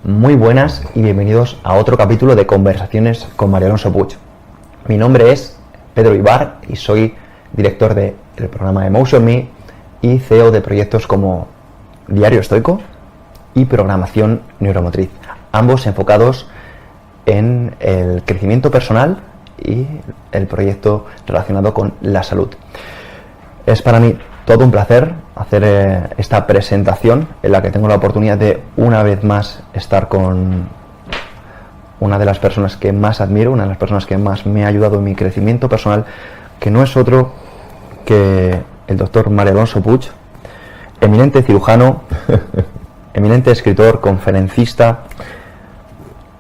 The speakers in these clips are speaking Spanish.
Muy buenas y bienvenidos a otro capítulo de Conversaciones con Mario Alonso Puig. Mi nombre es Pedro Ibar y soy director del programa Emotion Me y CEO de proyectos como Diario Estoico y Programación Neuromotriz, ambos enfocados en el crecimiento personal y el proyecto relacionado con la salud. Es para mí todo un placer hacer esta presentación en la que tengo la oportunidad de una vez más estar con una de las personas que más admiro, una de las personas que más me ha ayudado en mi crecimiento personal, que no es otro que el doctor Mario Alonso Puig, eminente cirujano, eminente escritor, conferencista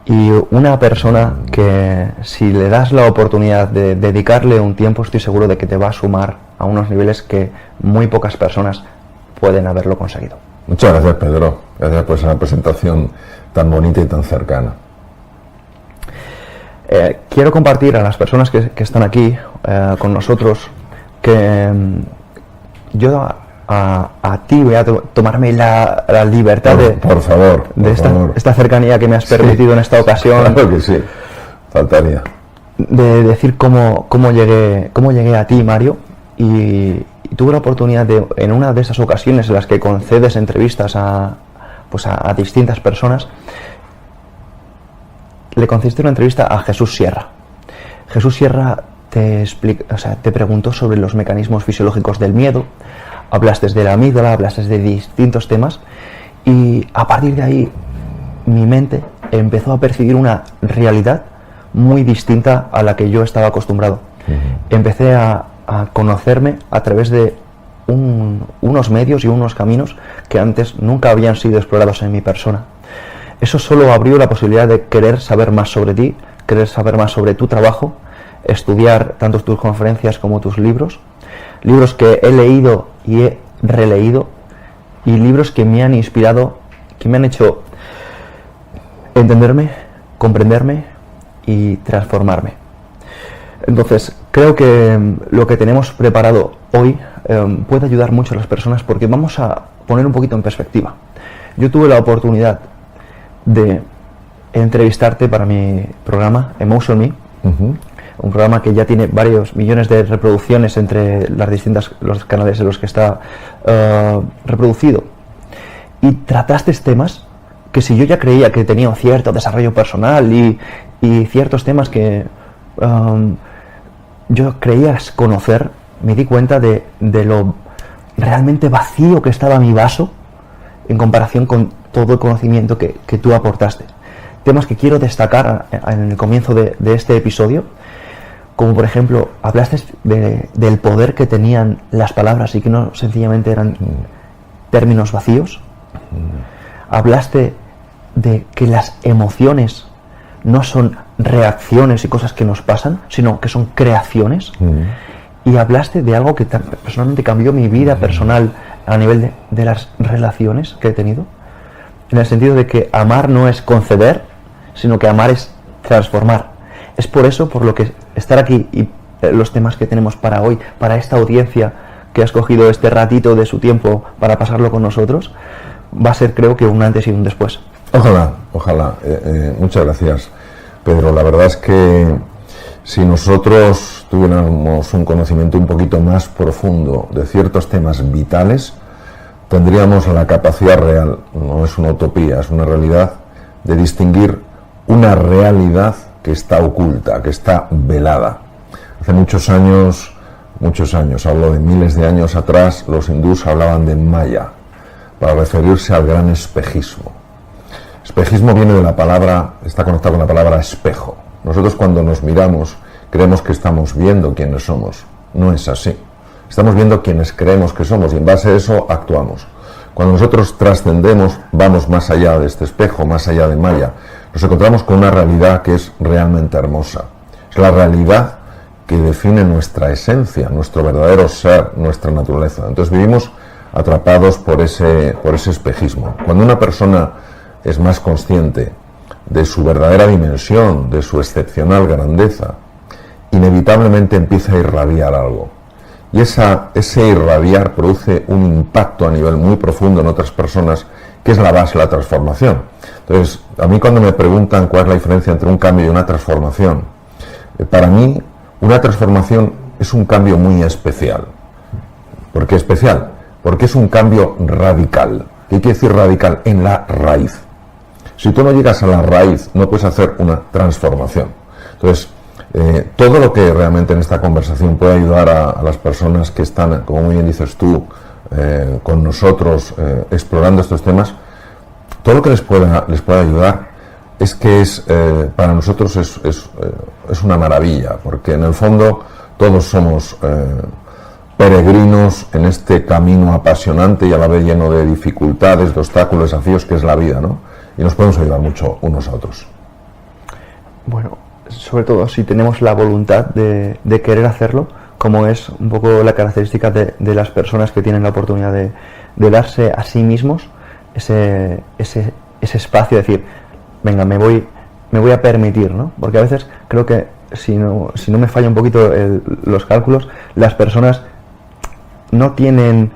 y una persona que si le das la oportunidad de dedicarle un tiempo, estoy seguro de que te va a sumar a unos niveles que muy pocas personas pueden haberlo conseguido. Muchas gracias, Pedro. Gracias por esa presentación tan bonita y tan cercana. Quiero compartir a las personas que están aquí con nosotros que yo a ti voy a tomarme la libertad por favor, esta cercanía que me has permitido en esta ocasión. Claro que sí, faltaría. De decir cómo llegué a ti, Mario, y tuve la oportunidad de, en una de esas ocasiones en las que concedes entrevistas a distintas personas, le concediste una entrevista a Jesús Sierra. Jesús Sierra te preguntó sobre los mecanismos fisiológicos del miedo, hablaste de la amígdala, hablaste de distintos temas y a partir de ahí mi mente empezó a percibir una realidad muy distinta a la que yo estaba acostumbrado. Empecé a conocerme a través de unos medios y unos caminos que antes nunca habían sido explorados en mi persona. Eso solo abrió la posibilidad de querer saber más sobre ti, querer saber más sobre tu trabajo, estudiar tanto tus conferencias como tus libros que he leído y he releído, y libros que me han inspirado, que me han hecho entenderme, comprenderme y transformarme. Entonces, creo que lo que tenemos preparado hoy puede ayudar mucho a las personas porque vamos a poner un poquito en perspectiva. Yo tuve la oportunidad de entrevistarte para mi programa Emotion Me, un programa que ya tiene varios millones de reproducciones entre los canales en los que está reproducido. Y trataste temas que si yo ya creía que tenía un cierto desarrollo personal y ciertos temas que yo creía conocer, me di cuenta de lo realmente vacío que estaba mi vaso en comparación con todo el conocimiento que tú aportaste. Temas que quiero destacar en el comienzo de este episodio, como por ejemplo, hablaste del poder que tenían las palabras y que no sencillamente eran términos vacíos. Hablaste de que las emociones no son reacciones y cosas que nos pasan, sino que son creaciones. Y hablaste de algo que personalmente cambió mi vida personal a nivel de las relaciones que he tenido, en el sentido de que amar no es conceder, sino que amar es transformar. Es por eso por lo que estar aquí y los temas que tenemos para hoy, para esta audiencia que ha escogido este ratito de su tiempo para pasarlo con nosotros, va a ser, creo que, un antes y un después. Ojalá. Muchas gracias, Pedro. La verdad es que si nosotros tuviéramos un conocimiento un poquito más profundo de ciertos temas vitales, tendríamos la capacidad real, no es una utopía, es una realidad, de distinguir una realidad que está oculta, que está velada. Hace muchos años, hablo de miles de años atrás, los hindús hablaban de Maya, para referirse al gran espejismo. Espejismo viene de la palabra, está conectado con la palabra espejo. Nosotros cuando nos miramos creemos que estamos viendo quiénes somos. No es así. Estamos viendo quienes creemos que somos y en base a eso actuamos. Cuando nosotros trascendemos, vamos más allá de este espejo, más allá de Maya, nos encontramos con una realidad que es realmente hermosa. Es la realidad que define nuestra esencia, nuestro verdadero ser, nuestra naturaleza. Entonces vivimos atrapados por ese espejismo. Cuando una persona es más consciente de su verdadera dimensión, de su excepcional grandeza, inevitablemente empieza a irradiar algo. Y ese irradiar produce un impacto a nivel muy profundo en otras personas que es la base de la transformación. Entonces, a mí cuando me preguntan cuál es la diferencia entre un cambio y una transformación, para mí una transformación es un cambio muy especial. ¿Por qué especial? Porque es un cambio radical. ¿Qué quiere decir radical? En la raíz. Si tú no llegas a la raíz, no puedes hacer una transformación. Entonces, todo lo que realmente en esta conversación puede ayudar a las personas que están, como muy bien dices tú, con nosotros explorando estos temas, todo lo que les pueda ayudar es que para nosotros es una maravilla, porque en el fondo todos somos peregrinos en este camino apasionante y a la vez lleno de dificultades, de obstáculos, desafíos que es la vida, ¿no? Y nos podemos ayudar mucho unos a otros. Bueno, sobre todo si tenemos la voluntad de querer hacerlo, como es un poco la característica de las personas que tienen la oportunidad de darse a sí mismos ese espacio, de decir, venga, me voy a permitir, ¿no? Porque a veces creo que si no me falla un poquito los cálculos, las personas no tienen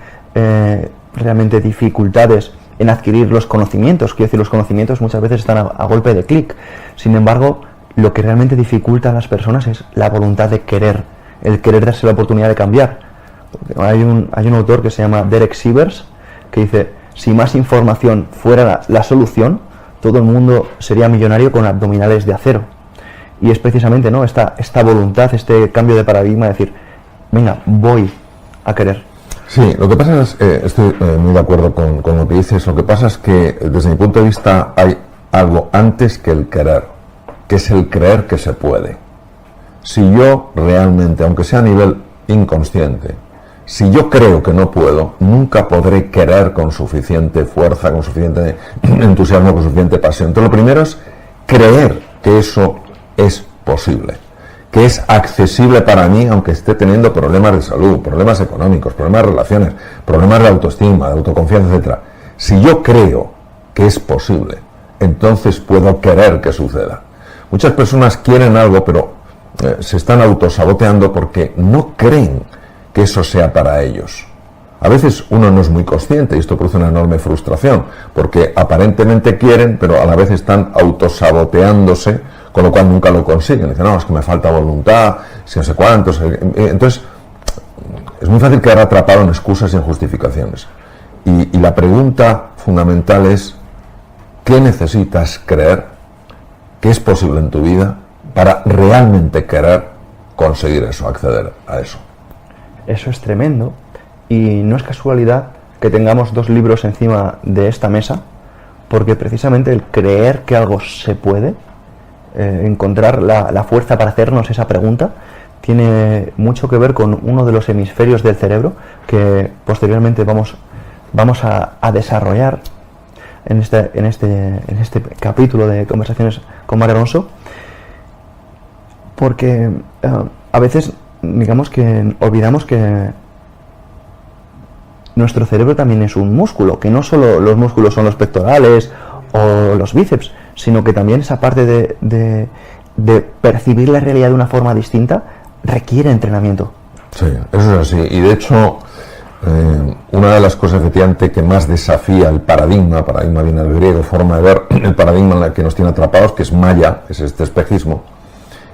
realmente dificultades en adquirir los conocimientos. Quiero decir, los conocimientos muchas veces están a golpe de clic. Sin embargo, lo que realmente dificulta a las personas es la voluntad de querer, el querer darse la oportunidad de cambiar. Hay un autor que se llama Derek Sivers que dice: si más información fuera la solución, todo el mundo sería millonario con abdominales de acero. Y es precisamente, ¿no?, esta voluntad, este cambio de paradigma, de decir, venga, voy a querer. Sí, lo que pasa es, estoy muy de acuerdo con lo que dices, lo que pasa es que desde mi punto de vista hay algo antes que el querer, que es el creer que se puede. Si yo realmente, aunque sea a nivel inconsciente, si yo creo que no puedo, nunca podré querer con suficiente fuerza, con suficiente entusiasmo, con suficiente pasión. Entonces, lo primero es creer que eso es posible, que es accesible para mí, aunque esté teniendo problemas de salud, problemas económicos, problemas de relaciones, problemas de autoestima, de autoconfianza, etc. Si yo creo que es posible, entonces puedo querer que suceda. Muchas personas quieren algo, pero se están autosaboteando porque no creen que eso sea para ellos. A veces uno no es muy consciente y esto produce una enorme frustración, porque aparentemente quieren, pero a la vez están autosaboteándose, con lo cual nunca lo consiguen. Dicen, no, es que me falta voluntad, si no sé cuántos. Entonces, es muy fácil quedar atrapado en excusas y en justificaciones. Y la pregunta fundamental es, ¿qué necesitas creer que es posible en tu vida para realmente querer conseguir eso, acceder a eso? Eso es tremendo, y no es casualidad que tengamos dos libros encima de esta mesa, porque precisamente el creer que algo se puede, encontrar la fuerza para hacernos esa pregunta, tiene mucho que ver con uno de los hemisferios del cerebro que posteriormente vamos a desarrollar en este capítulo de Conversaciones con Mario Alonso, porque a veces, digamos que olvidamos que nuestro cerebro también es un músculo, que no solo los músculos son los pectorales o los bíceps, sino que también esa parte de percibir la realidad de una forma distinta requiere entrenamiento. Sí, eso es así. Y de hecho, una de las cosas efectivamente que más desafía el paradigma viene del griego, forma de ver, el paradigma en el que nos tiene atrapados, que es Maya, que es este espejismo,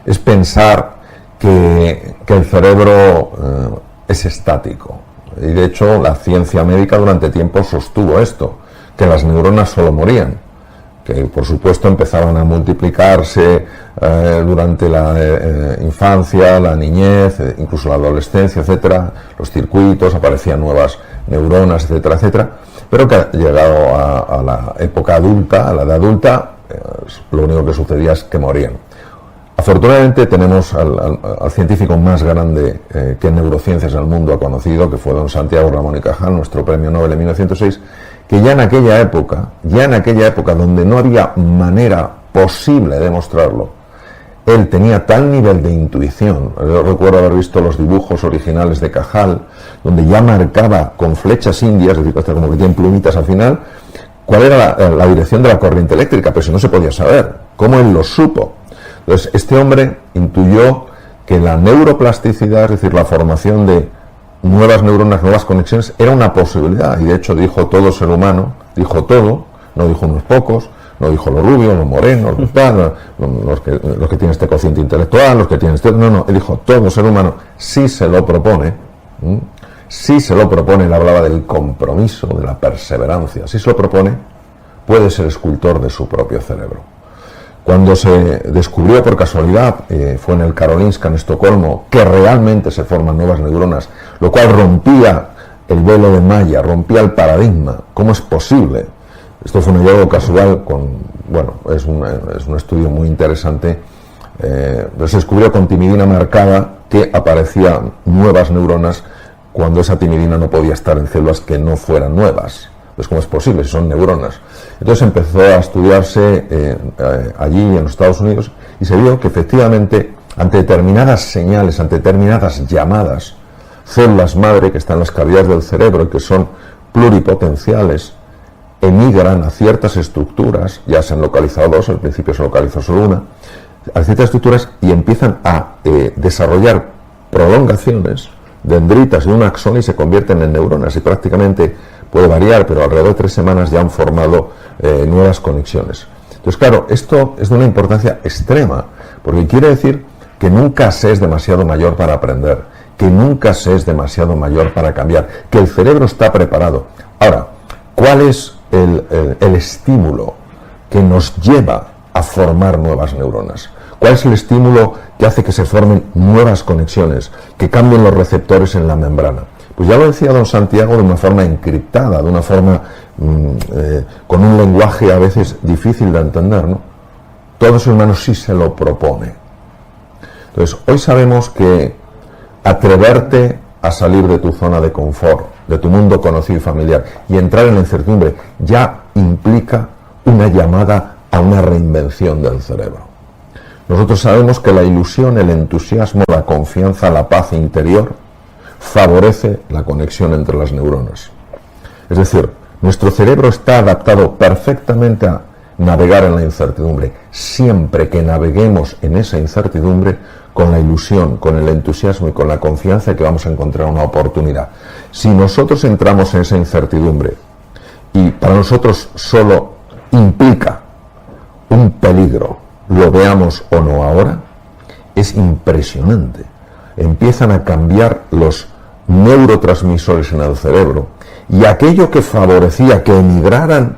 es pensar que el cerebro es estático. Y de hecho la ciencia médica durante tiempo sostuvo esto, que las neuronas solo morían, que por supuesto empezaban a multiplicarse durante la infancia, la niñez, incluso la adolescencia, etcétera, los circuitos, aparecían nuevas neuronas, etcétera, etcétera, pero que llegado a la época adulta, a la edad adulta, lo único que sucedía es que morían. Afortunadamente tenemos al científico más grande que en neurociencias el mundo ha conocido, que fue don Santiago Ramón y Cajal, nuestro premio Nobel en 1906, que ya en aquella época donde no había manera posible de demostrarlo, él tenía tal nivel de intuición. Yo recuerdo haber visto los dibujos originales de Cajal, donde ya marcaba con flechas indias, es decir, hasta como que tienen plumitas al final, cuál era la dirección de la corriente eléctrica, pero eso no se podía saber. ¿Cómo él lo supo? Entonces, este hombre intuyó que la neuroplasticidad, es decir, la formación de nuevas neuronas, nuevas conexiones, era una posibilidad, y de hecho dijo todo ser humano, dijo todo, no dijo unos pocos, no dijo los rubios, los morenos, los tal, los que tienen este cociente intelectual, los que tienen este... No, él dijo, todo ser humano, si se lo propone, él hablaba del compromiso, de la perseverancia, si se lo propone, puede ser escultor de su propio cerebro. Cuando se descubrió por casualidad, fue en el Karolinska en Estocolmo, que realmente se forman nuevas neuronas, lo cual rompía el velo de malla, rompía el paradigma. ¿Cómo es posible? Esto fue un hallazgo casual, es un estudio muy interesante. Se descubrió con timidina marcada que aparecían nuevas neuronas cuando esa timidina no podía estar en células que no fueran nuevas. Pues ¿cómo es posible si son neuronas? Entonces empezó a estudiarse allí en los Estados Unidos y se vio que efectivamente ante determinadas señales, ante determinadas llamadas, células madre que están en las cavidades del cerebro y que son pluripotenciales, emigran a ciertas estructuras, ya se han localizado dos, al principio se localizó solo una, a ciertas estructuras y empiezan a desarrollar prolongaciones, dendritas de un axón y se convierten en neuronas y prácticamente puede variar, pero alrededor de 3 semanas ya han formado nuevas conexiones. Entonces, claro, esto es de una importancia extrema, porque quiere decir que nunca se es demasiado mayor para aprender, que nunca se es demasiado mayor para cambiar, que el cerebro está preparado. Ahora, ¿cuál es el estímulo que nos lleva a formar nuevas neuronas? ¿Cuál es el estímulo que hace que se formen nuevas conexiones, que cambien los receptores en la membrana? Pues ya lo decía don Santiago de una forma encriptada, de una forma con un lenguaje a veces difícil de entender, ¿no? Todo ser humano sí se lo propone. Entonces, hoy sabemos que atreverte a salir de tu zona de confort, de tu mundo conocido y familiar, y entrar en la incertidumbre, ya implica una llamada a una reinvención del cerebro. Nosotros sabemos que la ilusión, el entusiasmo, la confianza, la paz interior, favorece la conexión entre las neuronas. Es decir, nuestro cerebro está adaptado perfectamente a navegar en la incertidumbre, siempre que naveguemos en esa incertidumbre con la ilusión, con el entusiasmo y con la confianza de que vamos a encontrar una oportunidad. Si nosotros entramos en esa incertidumbre y para nosotros solo implica un peligro, lo veamos o no ahora, es impresionante. Empiezan a cambiar los neurotransmisores en el cerebro y aquello que favorecía que emigraran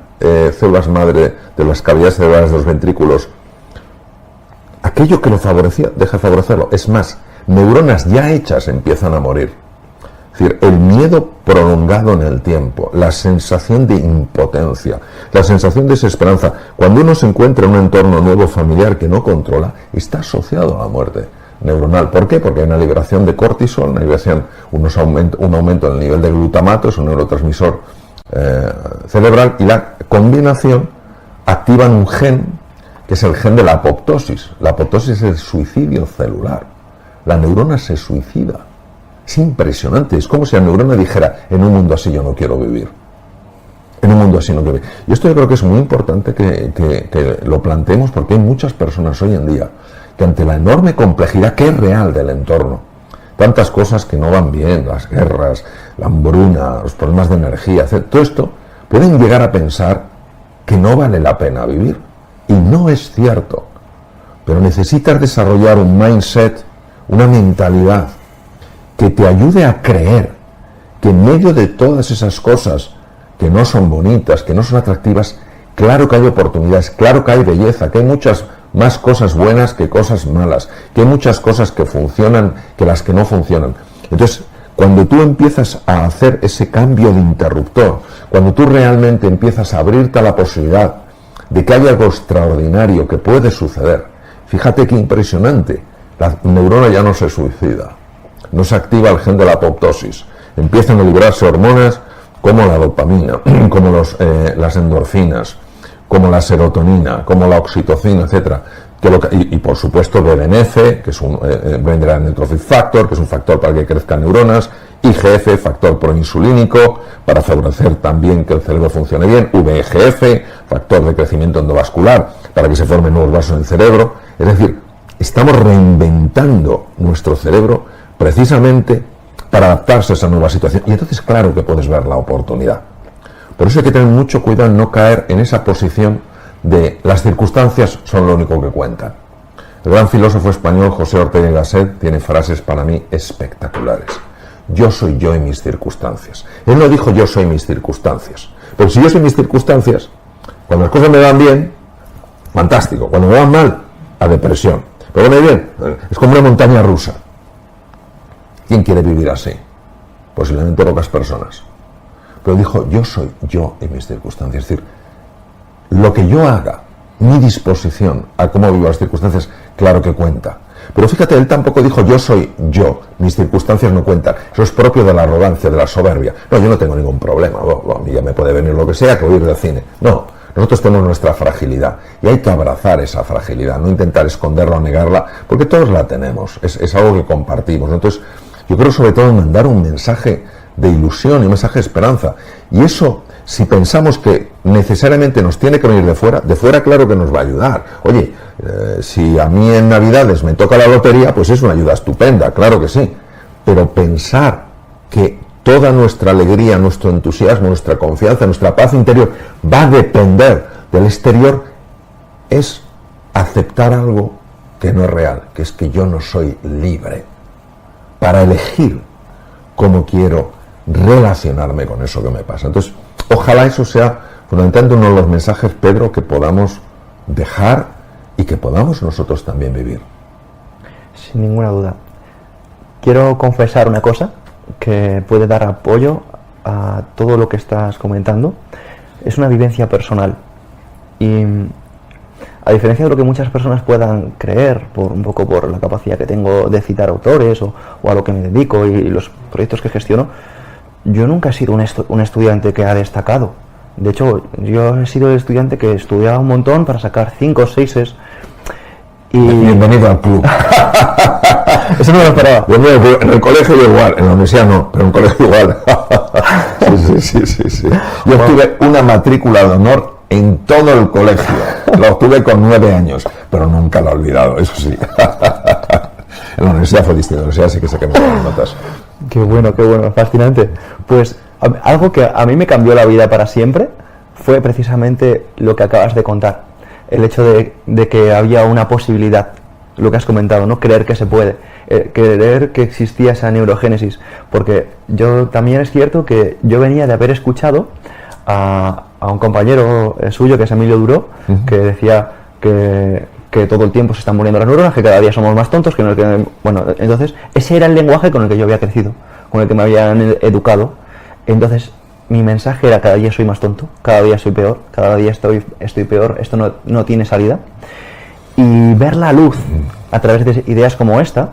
células madre de las cavidades cerebrales de los ventrículos, aquello que lo favorecía deja de favorecerlo. Es más, neuronas ya hechas empiezan a morir. Es decir, el miedo prolongado en el tiempo, la sensación de impotencia, la sensación de desesperanza, cuando uno se encuentra en un entorno nuevo familiar que no controla, está asociado a la muerte neuronal. ¿Por qué? Porque hay una liberación de cortisol, una liberación, un aumento en el nivel de glutamato, es un neurotransmisor cerebral, y la combinación activan un gen que es el gen de la apoptosis. La apoptosis es el suicidio celular. La neurona se suicida. Es impresionante, es como si la neurona dijera, en un mundo así yo no quiero vivir. En un mundo así no quiero vivir. Y esto yo creo que es muy importante que lo planteemos, porque hay muchas personas hoy en día que ante la enorme complejidad que es real del entorno, tantas cosas que no van bien, las guerras, la hambruna, los problemas de energía, etc., todo esto, pueden llegar a pensar que no vale la pena vivir. Y no es cierto. Pero necesitas desarrollar un mindset, una mentalidad que te ayude a creer que en medio de todas esas cosas que no son bonitas, que no son atractivas, claro que hay oportunidades, claro que hay belleza, que hay muchas más cosas buenas que cosas malas, que hay muchas cosas que funcionan que las que no funcionan. Entonces, cuando tú empiezas a hacer ese cambio de interruptor, cuando tú realmente empiezas a abrirte a la posibilidad de que haya algo extraordinario que puede suceder, fíjate qué impresionante, la neurona ya no se suicida, no se activa el gen de la apoptosis, empiezan a liberarse hormonas como la dopamina, como las endorfinas, como la serotonina, como la oxitocina, etcétera, y por supuesto BDNF, que es un Brain Derived Neurotrophic Factor, que es un factor para que crezcan neuronas, IGF, factor proinsulínico, para favorecer también que el cerebro funcione bien, VEGF, factor de crecimiento endovascular, para que se formen nuevos vasos en el cerebro. Es decir, estamos reinventando nuestro cerebro precisamente para adaptarse a esa nueva situación. Y entonces claro que puedes ver la oportunidad Por eso hay que tener mucho cuidado en no caer en esa posición de las circunstancias son lo único que cuentan. El gran filósofo español José Ortega y Gasset tiene frases para mí espectaculares. Yo soy yo y mis circunstancias. Él no dijo yo soy mis circunstancias. Pero si yo soy mis circunstancias, cuando las cosas me van bien, fantástico. Cuando me van mal, a depresión. Pero bueno, bien, es como una montaña rusa. ¿Quién quiere vivir así? Posiblemente pocas personas. Pero dijo, yo soy yo y mis circunstancias. Es decir, lo que yo haga, mi disposición a cómo vivo las circunstancias, claro que cuenta. Pero fíjate, él tampoco dijo yo soy yo, mis circunstancias no cuentan. Eso es propio de la arrogancia, de la soberbia. No, yo no tengo ningún problema, a mí ya me puede venir lo que sea, que voy a ir de cine. No, nosotros tenemos nuestra fragilidad y hay que abrazar esa fragilidad, no intentar esconderla o negarla, porque todos la tenemos, es algo que compartimos, ¿no? Entonces, yo creo sobre todo mandar un mensaje de ilusión y un mensaje de esperanza. Y eso, si pensamos que necesariamente nos tiene que venir de fuera claro que nos va a ayudar. Oye, si a mí en Navidades me toca la lotería, pues es una ayuda estupenda, claro que sí. Pero pensar que toda nuestra alegría, nuestro entusiasmo, nuestra confianza, nuestra paz interior va a depender del exterior es aceptar algo que no es real, que es que yo no soy libre para elegir cómo quiero relacionarme con eso que me pasa. Entonces, ojalá eso sea fundamentalmente uno de los mensajes, Pedro, que podamos dejar y que podamos nosotros también vivir. Sin ninguna duda. Quiero confesar una cosa que puede dar apoyo a todo lo que estás comentando. Es una vivencia personal. Y a diferencia de lo que muchas personas puedan creer, un poco por la capacidad que tengo de citar autores o a lo que me dedico y los proyectos que gestiono, yo nunca he sido un estudiante que ha destacado. De hecho, yo he sido el estudiante que estudiaba un montón para sacar 5 o 6 y... Bienvenido al club. Eso no me lo esperaba. En el colegio igual, en la universidad no, pero en el colegio igual. Sí. Yo obtuve una matrícula de honor en todo el colegio. La obtuve con 9 años, pero nunca la he olvidado, eso sí. En la universidad fue distinto, en la universidad sí que saqué buenas notas. Qué bueno, fascinante. Pues algo que a mí me cambió la vida para siempre fue precisamente lo que acabas de contar. El hecho de que había una posibilidad, lo que has comentado, ¿no? Creer que se puede, creer que existía esa neurogénesis. Porque yo también es cierto que yo venía de haber escuchado a un compañero suyo, que es Emilio Duro, que decía que todo el tiempo se están muriendo las neuronas, que cada día somos más tontos, bueno, entonces ese era el lenguaje con el que yo había crecido, con el que me habían educado. Entonces mi mensaje era: cada día soy más tonto, cada día soy peor, cada día estoy peor, esto no tiene salida. Y ver la luz a través de ideas como esta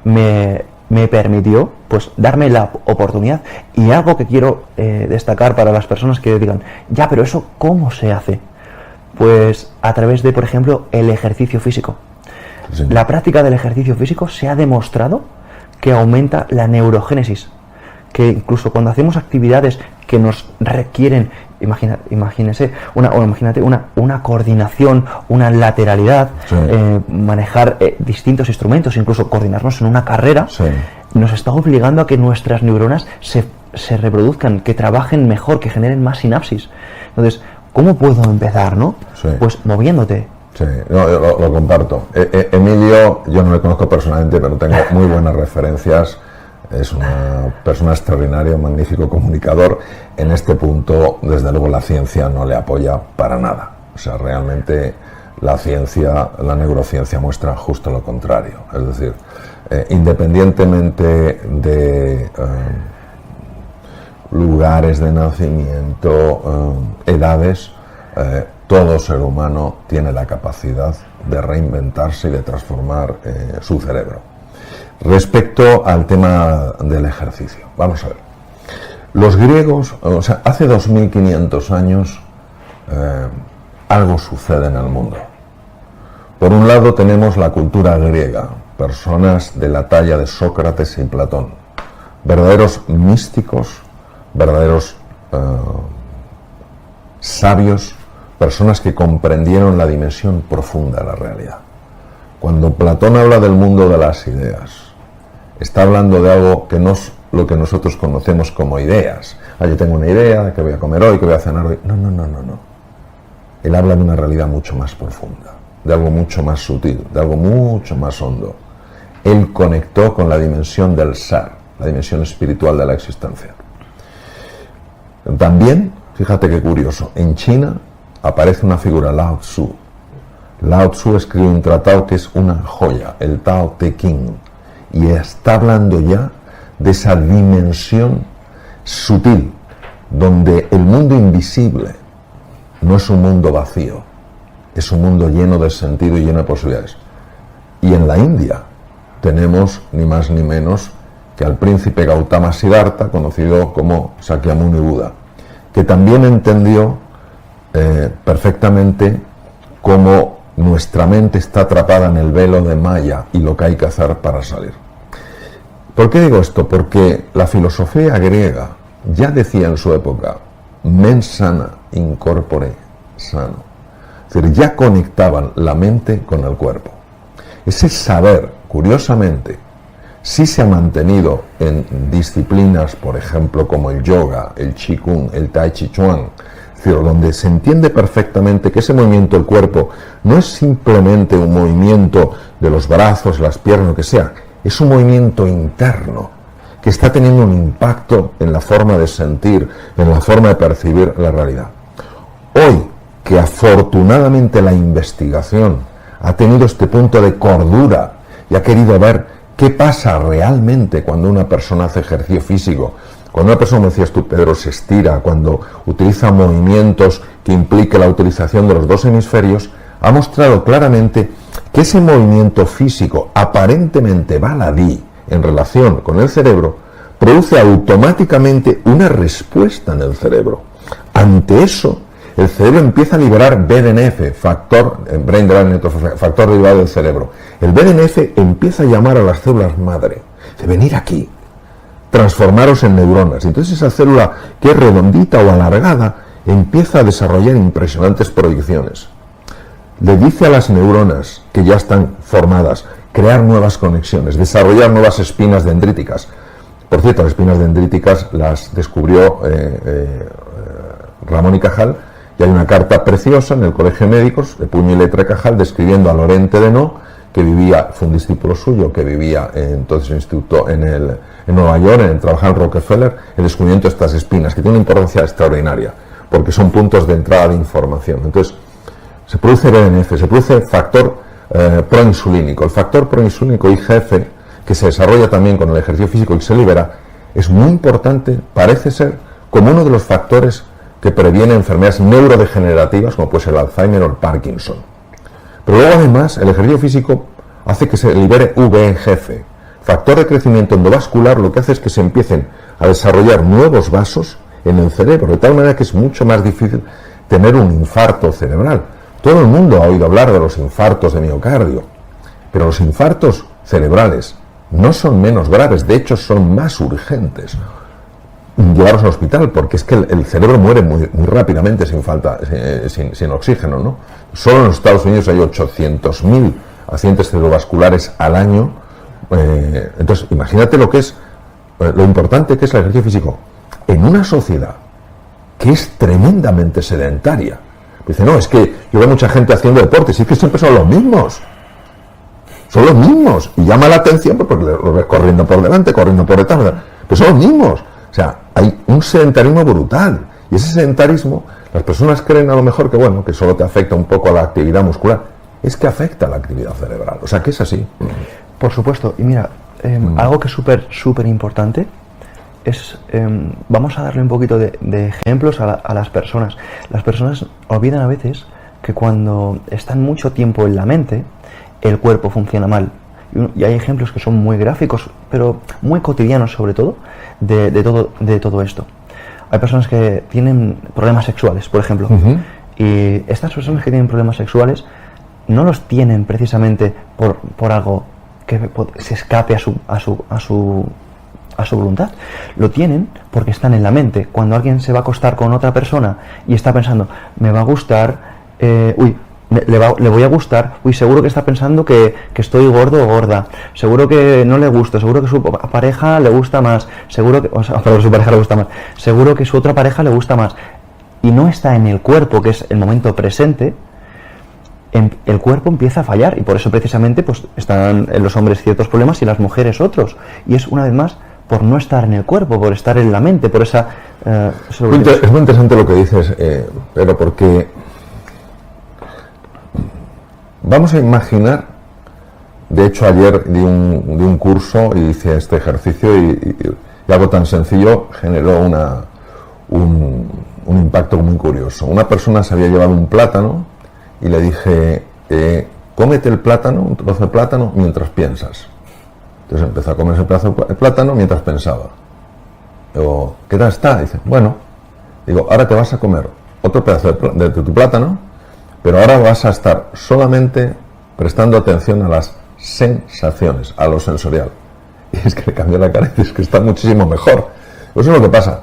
me permitió pues darme la oportunidad. Y algo que quiero destacar para las personas que digan, ya, pero eso ¿cómo se hace? Pues a través de, por ejemplo, el ejercicio físico. Sí. La práctica del ejercicio físico se ha demostrado que aumenta la neurogénesis, que incluso cuando hacemos actividades que nos requieren, imagínate una coordinación, una lateralidad, sí, manejar distintos instrumentos, incluso coordinarnos en una carrera, sí, nos está obligando a que nuestras neuronas se reproduzcan, que trabajen mejor, que generen más sinapsis. Entonces, ¿cómo puedo empezar, no? Sí. Pues moviéndote. Sí, no, yo lo comparto. Emilio, yo no le conozco personalmente, pero tengo muy buenas referencias. Es una persona extraordinaria, un magnífico comunicador. En este punto, desde luego, la ciencia no le apoya para nada. O sea, realmente la ciencia, la neurociencia muestra justo lo contrario. Es decir, independientemente de lugares de nacimiento, edades, todo ser humano tiene la capacidad de reinventarse y de transformar su cerebro. Respecto al tema del ejercicio, vamos a ver. Los griegos, o sea, hace 2500 años algo sucede en el mundo. Por un lado tenemos la cultura griega, personas de la talla de Sócrates y Platón, verdaderos místicos, verdaderos sabios, personas que comprendieron la dimensión profunda de la realidad. Cuando Platón habla del mundo de las ideas, está hablando de algo que no es lo que nosotros conocemos como ideas. yo tengo una idea de qué voy a comer hoy, qué voy a cenar hoy. No. Él habla de una realidad mucho más profunda, de algo mucho más sutil, de algo mucho más hondo. Él conectó con la dimensión del ser, la dimensión espiritual de la existencia. También, fíjate qué curioso, en China aparece una figura, Lao Tzu. Lao Tzu escribe un tratado que es una joya, el Tao Te Ching, y está hablando ya de esa dimensión sutil, donde el mundo invisible no es un mundo vacío, es un mundo lleno de sentido y lleno de posibilidades. Y en la India tenemos ni más ni menos que al príncipe Gautama Siddhartha, conocido como Sakyamuni Buda, que también entendió perfectamente cómo nuestra mente está atrapada en el velo de Maya y lo que hay que hacer para salir. ¿Por qué digo esto? Porque la filosofía griega ya decía en su época, mens sana in corpore sano. Es decir, ya conectaban la mente con el cuerpo. Ese saber, curiosamente, sí se ha mantenido en disciplinas, por ejemplo, como el yoga, el qigong, el tai chi chuan, es decir, donde se entiende perfectamente que ese movimiento del cuerpo no es simplemente un movimiento de los brazos, las piernas, lo que sea, es un movimiento interno que está teniendo un impacto en la forma de sentir, en la forma de percibir la realidad. Hoy, que afortunadamente la investigación ha tenido este punto de cordura y ha querido ver qué pasa realmente cuando una persona hace ejercicio físico, cuando una persona, como decías tú, Pedro, se estira, cuando utiliza movimientos que implique la utilización de los dos hemisferios, ha mostrado claramente que ese movimiento físico aparentemente baladí en relación con el cerebro produce automáticamente una respuesta en el cerebro. Ante eso, el cerebro empieza a liberar BDNF, factor derivado del cerebro. El BDNF empieza a llamar a las células madre, de venir aquí, transformaros en neuronas. Entonces esa célula que es redondita o alargada empieza a desarrollar impresionantes proyecciones. Le dice a las neuronas que ya están formadas crear nuevas conexiones, desarrollar nuevas espinas dendríticas. Por cierto, las espinas dendríticas las descubrió Ramón y Cajal, y hay una carta preciosa en el Colegio de Médicos, de puño y letra de Cajal, describiendo a Lorente Denot, que vivía, fue un discípulo suyo, que vivía entonces en el instituto en Nueva York, trabajaba en Rockefeller, el descubrimiento de estas espinas, que tienen una importancia extraordinaria, porque son puntos de entrada de información. Entonces, se produce BDNF, se produce factor proinsulínico. El factor proinsulínico IGF, que se desarrolla también con el ejercicio físico y se libera, es muy importante, parece ser, como uno de los factores que previene enfermedades neurodegenerativas, como puede ser el Alzheimer o el Parkinson. Pero luego, además, el ejercicio físico hace que se libere VEGF, factor de crecimiento endovascular. Lo que hace es que se empiecen a desarrollar nuevos vasos en el cerebro, de tal manera que es mucho más difícil tener un infarto cerebral. Todo el mundo ha oído hablar de los infartos de miocardio, pero los infartos cerebrales no son menos graves, de hecho son más urgentes llevarlos al hospital, porque es que el cerebro muere muy rápidamente sin oxígeno, ¿no? Solo en los Estados Unidos hay 800.000 accidentes cerebrovasculares al año. Entonces, imagínate lo importante que es el ejercicio físico en una sociedad que es tremendamente sedentaria. Dice, no, es que yo veo mucha gente haciendo deportes, y es que siempre son los mismos. Son los mismos. Y llama la atención porque los ves corriendo por delante, corriendo por detrás. Pero son los mismos. O sea, hay un sedentarismo brutal. Y ese sedentarismo, las personas creen a lo mejor que, bueno, que solo te afecta un poco a la actividad muscular. Es que afecta a la actividad cerebral. O sea, que es así. Por supuesto. Y mira, algo que es súper importante es, vamos a darle un poquito de ejemplos a las personas. Las personas olvidan a veces que cuando están mucho tiempo en la mente, el cuerpo funciona mal. Y hay ejemplos que son muy gráficos, pero muy cotidianos sobre todo, de todo esto. Hay personas que tienen problemas sexuales, por ejemplo, y estas personas que tienen problemas sexuales no los tienen precisamente por algo que se escape a su voluntad. Lo tienen porque están en la mente. Cuando alguien se va a acostar con otra persona y está pensando, me va a gustar, le voy a gustar. Uy, seguro que está pensando que estoy gordo o gorda. Seguro que no le gusto. Seguro que su pareja le gusta más. Seguro que, su pareja le gusta más. Seguro que su otra pareja le gusta más. Y no está en el cuerpo, que es el momento presente. El cuerpo empieza a fallar. Y por eso precisamente pues están en los hombres ciertos problemas y en las mujeres otros. Y es una vez más por no estar en el cuerpo, por estar en la mente, por esa... es muy interesante lo que dices, pero porque... Vamos a imaginar, de hecho ayer di un curso y hice este ejercicio y algo tan sencillo generó un impacto muy curioso. Una persona se había llevado un plátano y le dije, cómete el plátano, un trozo de plátano, mientras piensas. Entonces empezó a comerse el pedazo de plátano mientras pensaba. Digo, ¿qué tal está? Dice, bueno. Digo, ahora te vas a comer otro pedazo de tu plátano, pero ahora vas a estar solamente prestando atención a las sensaciones, a lo sensorial. Y es que le cambió la cara y dice, es que está muchísimo mejor. Eso es lo que pasa.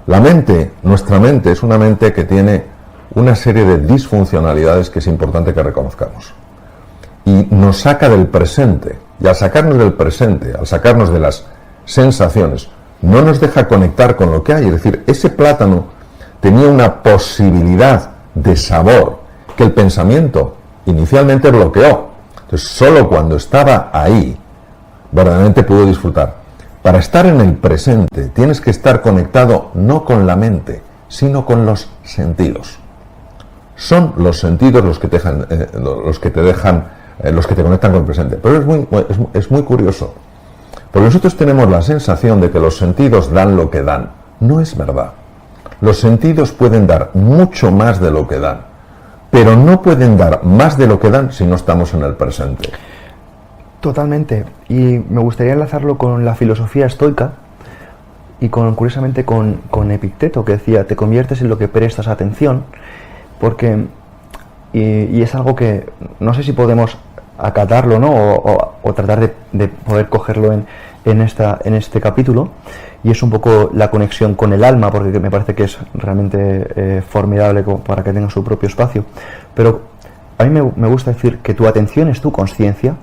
La mente, nuestra mente, es una mente que tiene una serie de disfuncionalidades que es importante que reconozcamos. Y nos saca del presente. Y al sacarnos del presente, al sacarnos de las sensaciones, no nos deja conectar con lo que hay. Es decir, ese plátano tenía una posibilidad de sabor que el pensamiento inicialmente bloqueó. Entonces, solo cuando estaba ahí, verdaderamente pudo disfrutar. Para estar en el presente, tienes que estar conectado no con la mente, sino con los sentidos. Son los sentidos los que te conectan con el presente. Pero es muy curioso, porque nosotros tenemos la sensación de que los sentidos dan lo que dan. No es verdad. Los sentidos pueden dar mucho más de lo que dan, pero no pueden dar más de lo que dan si no estamos en el presente. Totalmente. Y me gustaría enlazarlo con la filosofía estoica y curiosamente con Epicteto, que decía, te conviertes en lo que prestas atención, porque, y es algo que no sé si podemos acatarlo, ¿no? o tratar de poder cogerlo en este capítulo, y es un poco la conexión con el alma, porque me parece que es realmente formidable para que tenga su propio espacio. Pero a mí me gusta decir que tu atención es tu conciencia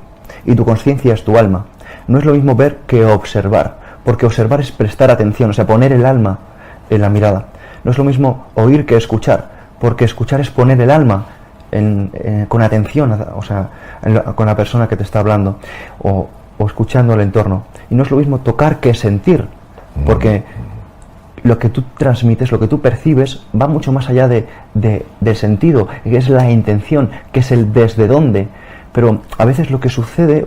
y tu conciencia es tu alma. No es lo mismo ver que observar, porque observar es prestar atención, o sea, poner el alma en la mirada. No es lo mismo oír que escuchar, porque escuchar es poner el alma con atención, o sea, con la persona que te está hablando, o escuchando el entorno. Y no es lo mismo tocar que sentir, porque lo que tú transmites, lo que tú percibes, va mucho más allá del sentido, que es la intención, que es el desde dónde. Pero a veces lo que sucede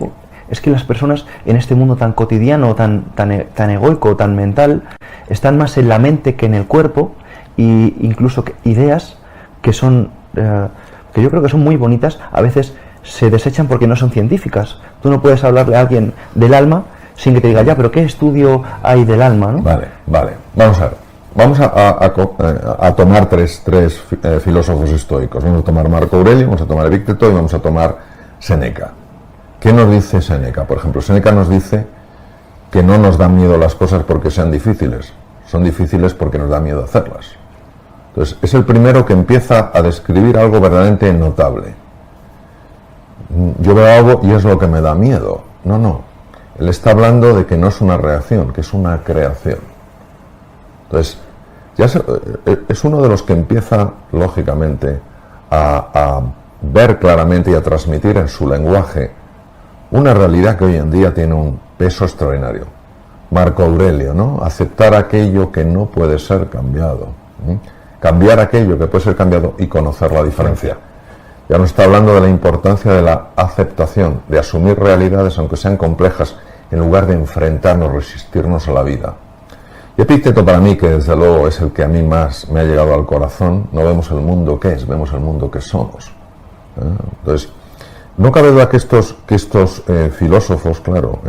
es que las personas en este mundo tan cotidiano, tan egoico, tan mental, están más en la mente que en el cuerpo, e incluso ideas que son que yo creo que son muy bonitas, a veces se desechan porque no son científicas. Tú no puedes hablarle a alguien del alma sin que te diga, ya, pero ¿qué estudio hay del alma, no? Vale. Vamos a ver. Vamos a tomar tres filósofos estoicos. Vamos a tomar Marco Aurelio, vamos a tomar Epicteto y vamos a tomar Séneca. ¿Qué nos dice Séneca? Por ejemplo, Séneca nos dice que no nos dan miedo las cosas porque sean difíciles. Son difíciles porque nos da miedo hacerlas. Entonces, es el primero que empieza a describir algo verdaderamente notable. Yo veo algo y es lo que me da miedo. No. Él está hablando de que no es una reacción, que es una creación. Entonces, es uno de los que empieza, lógicamente, a ver claramente y a transmitir en su lenguaje una realidad que hoy en día tiene un peso extraordinario. Marco Aurelio, ¿no? Aceptar aquello que no puede ser cambiado. Cambiar aquello que puede ser cambiado y conocer la diferencia. Ya nos está hablando de la importancia de la aceptación, de asumir realidades aunque sean complejas, en lugar de enfrentarnos, resistirnos a la vida. Y Epicteto para mí, que desde luego es el que a mí más me ha llegado al corazón, no vemos el mundo que es, vemos el mundo que somos. Entonces, no cabe duda que estos filósofos, claro,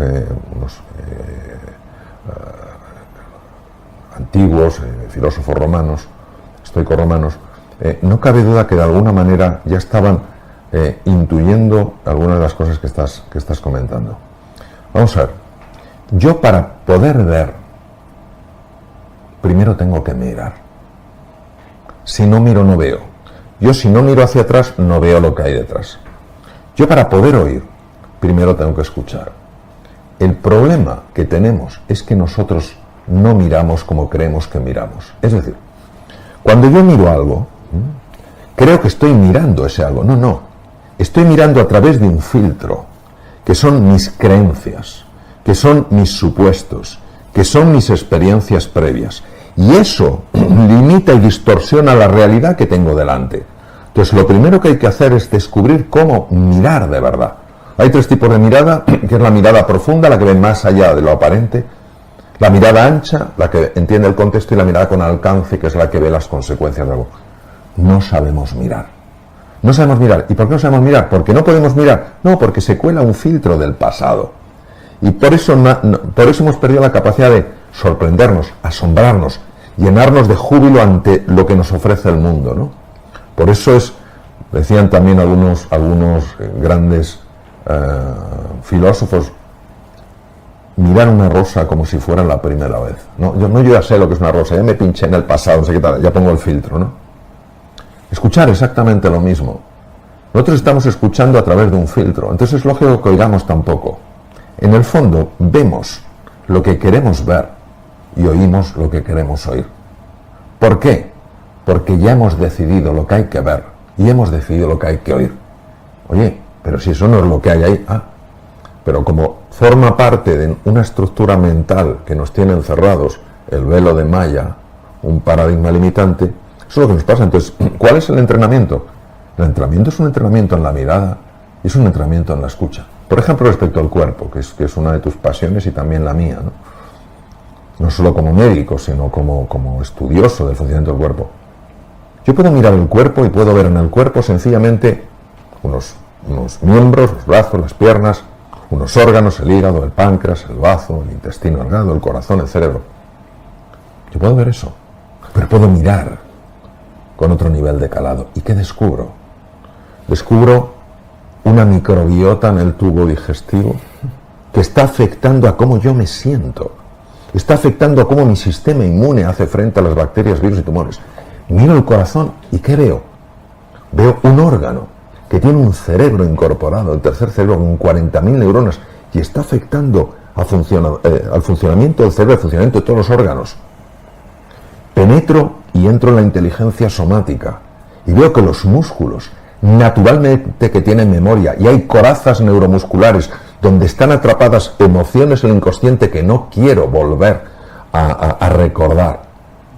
los antiguos filósofos romanos, estoicos romanos, no cabe duda que de alguna manera ya estaban intuyendo algunas de las cosas que estás comentando. Vamos a ver, yo para poder ver, primero tengo que mirar. Si no miro, no veo. Yo si no miro hacia atrás no veo lo que hay detrás. Yo para poder oír, primero tengo que escuchar. El problema que tenemos es que nosotros no miramos como creemos que miramos. Es decir, cuando yo miro algo, creo que estoy mirando ese algo. No, no. Estoy mirando a través de un filtro, que son mis creencias, que son mis supuestos, que son mis experiencias previas. Y eso limita y distorsiona la realidad que tengo delante. Entonces, lo primero que hay que hacer es descubrir cómo mirar de verdad. Hay 3 tipos de mirada, que es la mirada profunda, la que ve más allá de lo aparente, la mirada ancha, la que entiende el contexto, y la mirada con alcance, que es la que ve las consecuencias de algo. No sabemos mirar. No sabemos mirar. ¿Y por qué no sabemos mirar? ¿Porque no podemos mirar? No, porque se cuela un filtro del pasado. Y por eso hemos perdido la capacidad de sorprendernos, asombrarnos, llenarnos de júbilo ante lo que nos ofrece el mundo, ¿no? Por eso decían también algunos grandes filósofos, mirar una rosa como si fuera la primera vez. Yo ya sé lo que es una rosa, ya me pinché en el pasado, no sé qué tal, ya pongo el filtro, ¿no? Escuchar exactamente lo mismo. Nosotros estamos escuchando a través de un filtro, entonces es lógico que oigamos tampoco. En el fondo, vemos lo que queremos ver y oímos lo que queremos oír. ¿Por qué? Porque ya hemos decidido lo que hay que ver y hemos decidido lo que hay que oír. Oye, pero si eso no es lo que hay ahí, pero como forma parte de una estructura mental que nos tiene encerrados, el velo de Maya, un paradigma limitante, eso es lo que nos pasa. Entonces, ¿cuál es el entrenamiento? El entrenamiento es un entrenamiento en la mirada y es un entrenamiento en la escucha. Por ejemplo, respecto al cuerpo, que es una de tus pasiones y también la mía, ¿no? No solo como médico, sino como estudioso del funcionamiento del cuerpo. Yo puedo mirar el cuerpo y puedo ver en el cuerpo sencillamente unos miembros, los brazos, las piernas, unos órganos, el hígado, el páncreas, el bazo, el intestino delgado, el corazón, el cerebro. Yo puedo ver eso, pero puedo mirar con otro nivel de calado. ¿Y qué descubro? Descubro una microbiota en el tubo digestivo que está afectando a cómo yo me siento. Está afectando a cómo mi sistema inmune hace frente a las bacterias, virus y tumores. Miro el corazón y ¿qué veo? Veo un órgano que tiene un cerebro incorporado, el tercer cerebro con 40.000 neuronas, y está afectando al funcionamiento del cerebro, al funcionamiento de todos los órganos. Penetro y entro en la inteligencia somática y veo que los músculos, naturalmente que tienen memoria, y hay corazas neuromusculares donde están atrapadas emociones en el inconsciente que no quiero volver a recordar.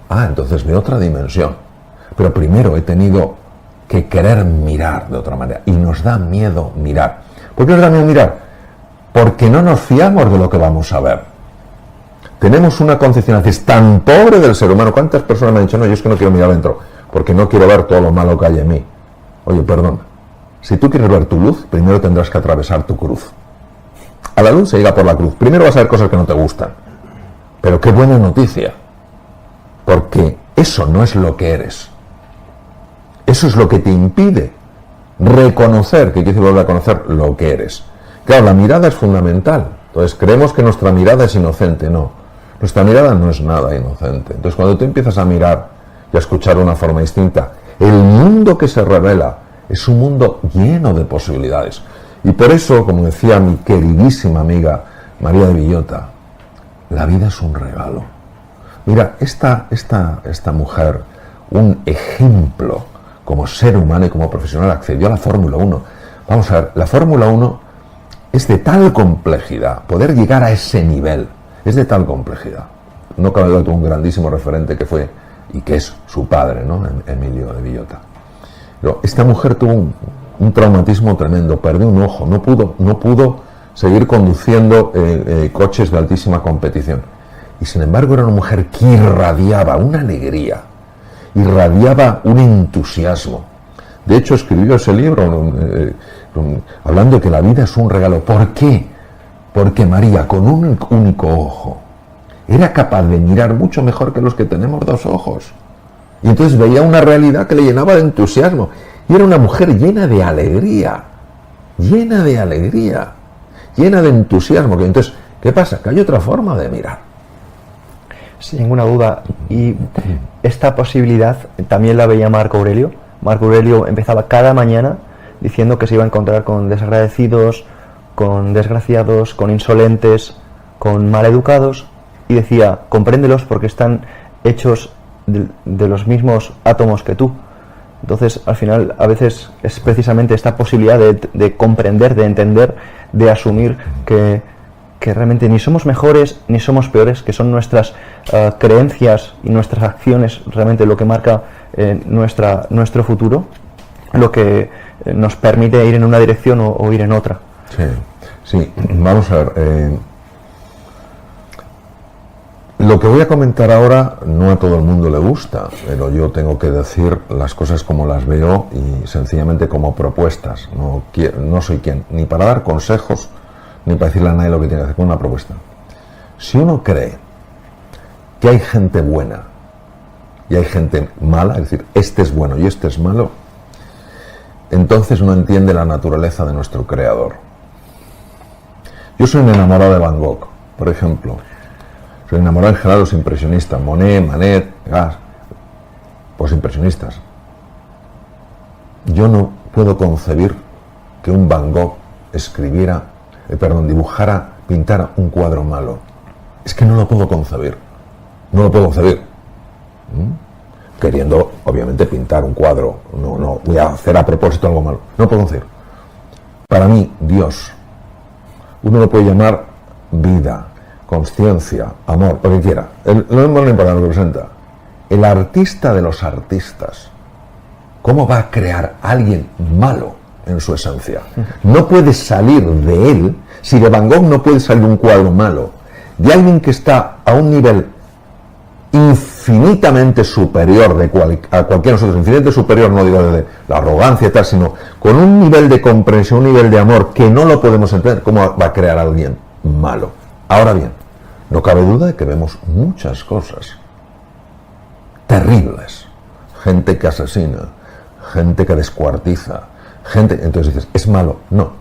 Entonces veo otra dimensión. Pero primero he tenido que querer mirar de otra manera. Y nos da miedo mirar. ¿Por qué nos da miedo mirar? Porque no nos fiamos de lo que vamos a ver. Tenemos una concepción a veces tan pobre del ser humano. ¿Cuántas personas me han dicho, no, yo es que no quiero mirar adentro, porque no quiero ver todo lo malo que hay en mí? Oye, perdón. Si tú quieres ver tu luz, primero tendrás que atravesar tu cruz. A la luz se llega por la cruz. Primero vas a ver cosas que no te gustan. Pero qué buena noticia. Porque eso no es lo que eres. Eso es lo que te impide reconocer, que quieres volver a conocer lo que eres. Claro, la mirada es fundamental. Entonces creemos que nuestra mirada es inocente. No, nuestra mirada no es nada inocente. Entonces cuando tú empiezas a mirar y a escuchar de una forma distinta, el mundo que se revela es un mundo lleno de posibilidades. Y por eso, como decía mi queridísima amiga María de Villota, la vida es un regalo. Mira, esta mujer, un ejemplo como ser humano y como profesional, accedió a la Fórmula 1. Vamos a ver, la Fórmula 1 es de tal complejidad, poder llegar a ese nivel es de tal complejidad. No cabe duda, tuvo un grandísimo referente que fue, y que es su padre, ¿no? Emilio de Villota. Pero esta mujer tuvo un traumatismo tremendo, perdió un ojo, no pudo seguir conduciendo coches de altísima competición. Y sin embargo era una mujer que irradiaba una alegría, irradiaba un entusiasmo. De hecho escribió ese libro hablando de que la vida es un regalo. ¿Por qué? Porque María, con un único ojo, era capaz de mirar mucho mejor que los que tenemos dos ojos. Y entonces veía una realidad que le llenaba de entusiasmo. Y era una mujer llena de alegría, llena de entusiasmo. Entonces, ¿qué pasa? Que hay otra forma de mirar. Sin ninguna duda. Y esta posibilidad también la veía Marco Aurelio. Marco Aurelio empezaba cada mañana diciendo que se iba a encontrar con desagradecidos, con desgraciados, con insolentes, con maleducados, y decía, compréndelos porque están hechos de los mismos átomos que tú. Entonces, al final, a veces es precisamente esta posibilidad de comprender, de entender, de asumir que realmente ni somos mejores ni somos peores, que son nuestras creencias y nuestras acciones realmente lo que marca nuestro futuro, lo que nos permite ir en una dirección o ir en otra. Sí, vamos a ver. Lo que voy a comentar ahora no a todo el mundo le gusta, pero yo tengo que decir las cosas como las veo y sencillamente como propuestas. No soy quien, ni para dar consejos, ni para decirle a nadie lo que tiene que hacer, con una propuesta. Si uno cree que hay gente buena y hay gente mala, es decir, este es bueno y este es malo, entonces no entiende la naturaleza de nuestro creador. Yo soy un enamorado de Van Gogh, por ejemplo. Soy enamorado en general de los impresionistas, Monet, Manet, Degas, pues impresionistas. Yo no puedo concebir que un Van Gogh dibujara, pintara un cuadro malo. Es que no lo puedo concebir. No lo puedo concebir. Queriendo, obviamente, pintar un cuadro. No voy a hacer a propósito algo malo. No lo puedo concebir. Para mí, Dios, uno lo puede llamar vida, consciencia, amor, lo que quiera. No me importa lo que representa. El artista de los artistas, ¿cómo va a crear a alguien malo en su esencia? No puede salir de él, si de Van Gogh no puede salir un cuadro malo, de alguien que está a un nivel infinitamente superior a cualquiera de nosotros, infinitamente superior, no digo de la arrogancia y tal, sino con un nivel de comprensión, un nivel de amor que no lo podemos entender. ¿Cómo va a crear a alguien malo? Ahora bien, no cabe duda de que vemos muchas cosas terribles. Gente que asesina, gente que descuartiza, entonces dices, ¿es malo? No.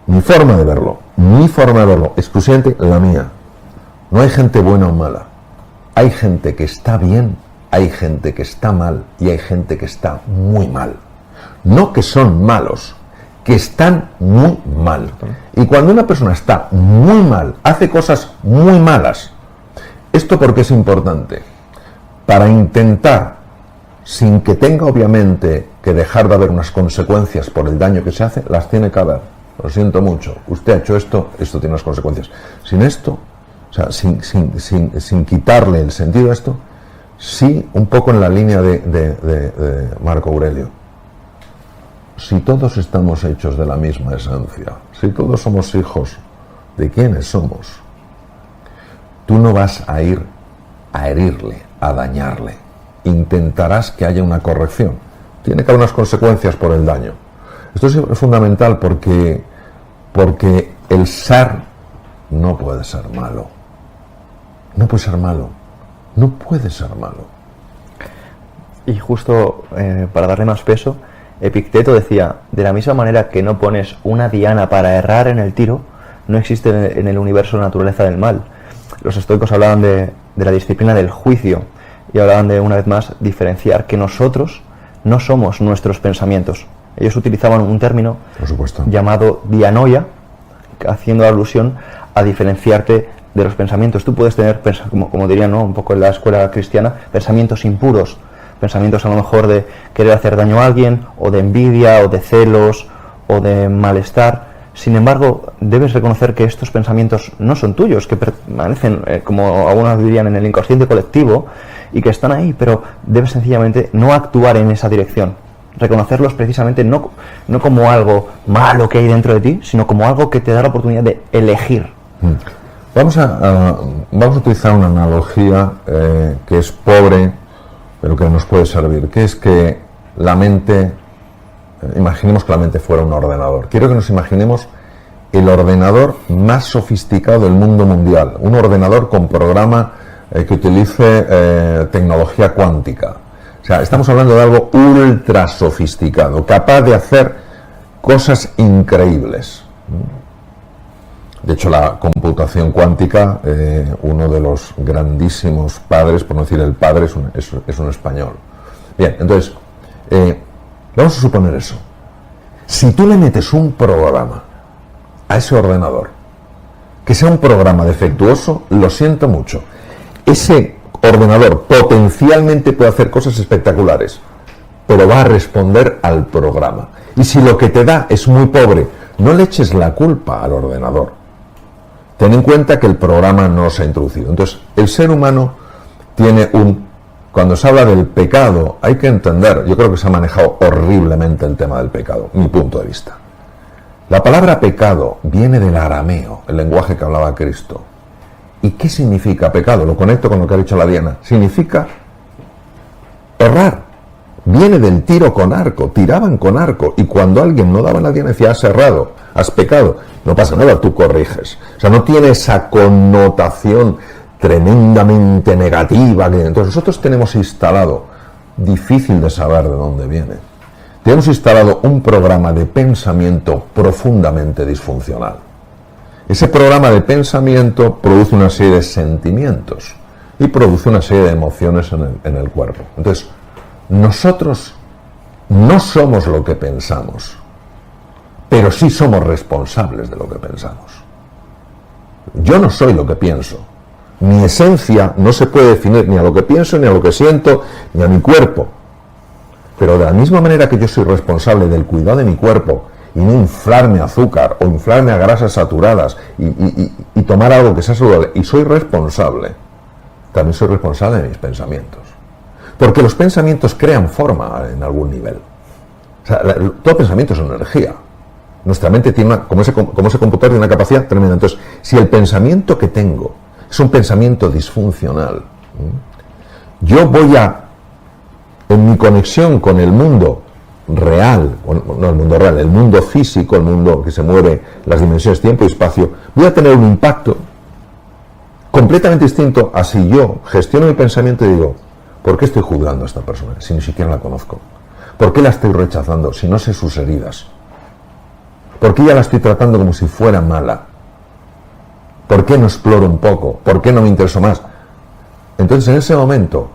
Mi forma de verlo, exclusivamente la mía. No hay gente buena o mala. Hay gente que está bien, hay gente que está mal y hay gente que está muy mal. No que son malos, que están muy mal. Y cuando una persona está muy mal, hace cosas muy malas, ¿esto por qué es importante? Para intentar, sin que tenga obviamente que dejar de haber unas consecuencias por el daño que se hace, las tiene que haber. Lo siento mucho, usted ha hecho esto tiene unas consecuencias. Sin esto, o sea, sin quitarle el sentido a esto, sí, un poco en la línea de Marco Aurelio. Si todos estamos hechos de la misma esencia, si todos somos hijos de quienes somos, tú no vas a ir a herirle, a dañarle. Intentarás que haya una corrección. Tiene que haber unas consecuencias por el daño. Esto es fundamental porque el ser no puede ser malo. No puede ser malo. No puede ser malo. Y justo para darle más peso, Epicteto decía, de la misma manera que no pones una diana para errar en el tiro, no existe en el universo naturaleza del mal. Los estoicos hablaban de la disciplina del juicio y hablaban de, una vez más, diferenciar que nosotros no somos nuestros pensamientos. Ellos utilizaban un término llamado dianoia, haciendo alusión a diferenciarte de los pensamientos. Tú puedes tener, como dirían, ¿no?, un poco en la escuela cristiana, pensamientos impuros, pensamientos a lo mejor de querer hacer daño a alguien, o de envidia, o de celos, o de malestar. Sin embargo, debes reconocer que estos pensamientos no son tuyos, que permanecen, como algunos dirían, en el inconsciente colectivo, y que están ahí, pero debes sencillamente no actuar en esa dirección. Reconocerlos precisamente no como algo malo que hay dentro de ti, sino como algo que te da la oportunidad de elegir. Vamos a utilizar una analogía que es pobre, pero que nos puede servir, que es que la mente, imaginemos que la mente fuera un ordenador. Quiero que nos imaginemos el ordenador más sofisticado del mundo mundial, un ordenador con programa que utilice tecnología cuántica. O sea, estamos hablando de algo ultra sofisticado, capaz de hacer cosas increíbles. De hecho, la computación cuántica, uno de los grandísimos padres, por no decir el padre, es un español. Bien, entonces, Vamos a suponer eso. Si tú le metes un programa a ese ordenador, que sea un programa defectuoso, lo siento mucho. Ese ordenador potencialmente puede hacer cosas espectaculares, pero va a responder al programa. Y si lo que te da es muy pobre, no le eches la culpa al ordenador. Ten en cuenta que el programa no se ha introducido. Entonces, el ser humano tiene cuando se habla del pecado, hay que entender, yo creo que se ha manejado horriblemente el tema del pecado, mi punto de vista. La palabra pecado viene del arameo, el lenguaje que hablaba Cristo. ¿Y qué significa pecado? Lo conecto con lo que ha dicho la Diana. Significa errar. Viene del tiro con arco, tiraban con arco, y cuando alguien no daba la Diana decía, has errado, has pecado. No pasa nada, tú corriges. O sea, no tiene esa connotación tremendamente negativa. Entonces nosotros tenemos instalado, difícil de saber de dónde viene, tenemos instalado un programa de pensamiento profundamente disfuncional. Ese programa de pensamiento produce una serie de sentimientos y produce una serie de emociones en el cuerpo. Entonces, nosotros no somos lo que pensamos, pero sí somos responsables de lo que pensamos. Yo no soy lo que pienso. Mi esencia no se puede definir ni a lo que pienso, ni a lo que siento, ni a mi cuerpo. Pero de la misma manera que yo soy responsable del cuidado de mi cuerpo y no inflarme a azúcar o inflarme a grasas saturadas y tomar algo que sea saludable, y soy responsable, también soy responsable de mis pensamientos. Porque los pensamientos crean forma en algún nivel. O sea, todo pensamiento es energía. Nuestra mente tiene como ese computador tiene una capacidad tremenda. Entonces, si el pensamiento que tengo es un pensamiento disfuncional, yo voy en mi conexión con el mundo real, no el mundo real, el mundo físico, el mundo que se mueve, las dimensiones tiempo y espacio, voy a tener un impacto completamente distinto a si yo gestiono mi pensamiento y digo, ¿por qué estoy juzgando a esta persona si ni siquiera la conozco? ¿Por qué la estoy rechazando si no sé sus heridas? ¿Por qué ya la estoy tratando como si fuera mala? ¿Por qué no exploro un poco? ¿Por qué no me intereso más? Entonces, en ese momento,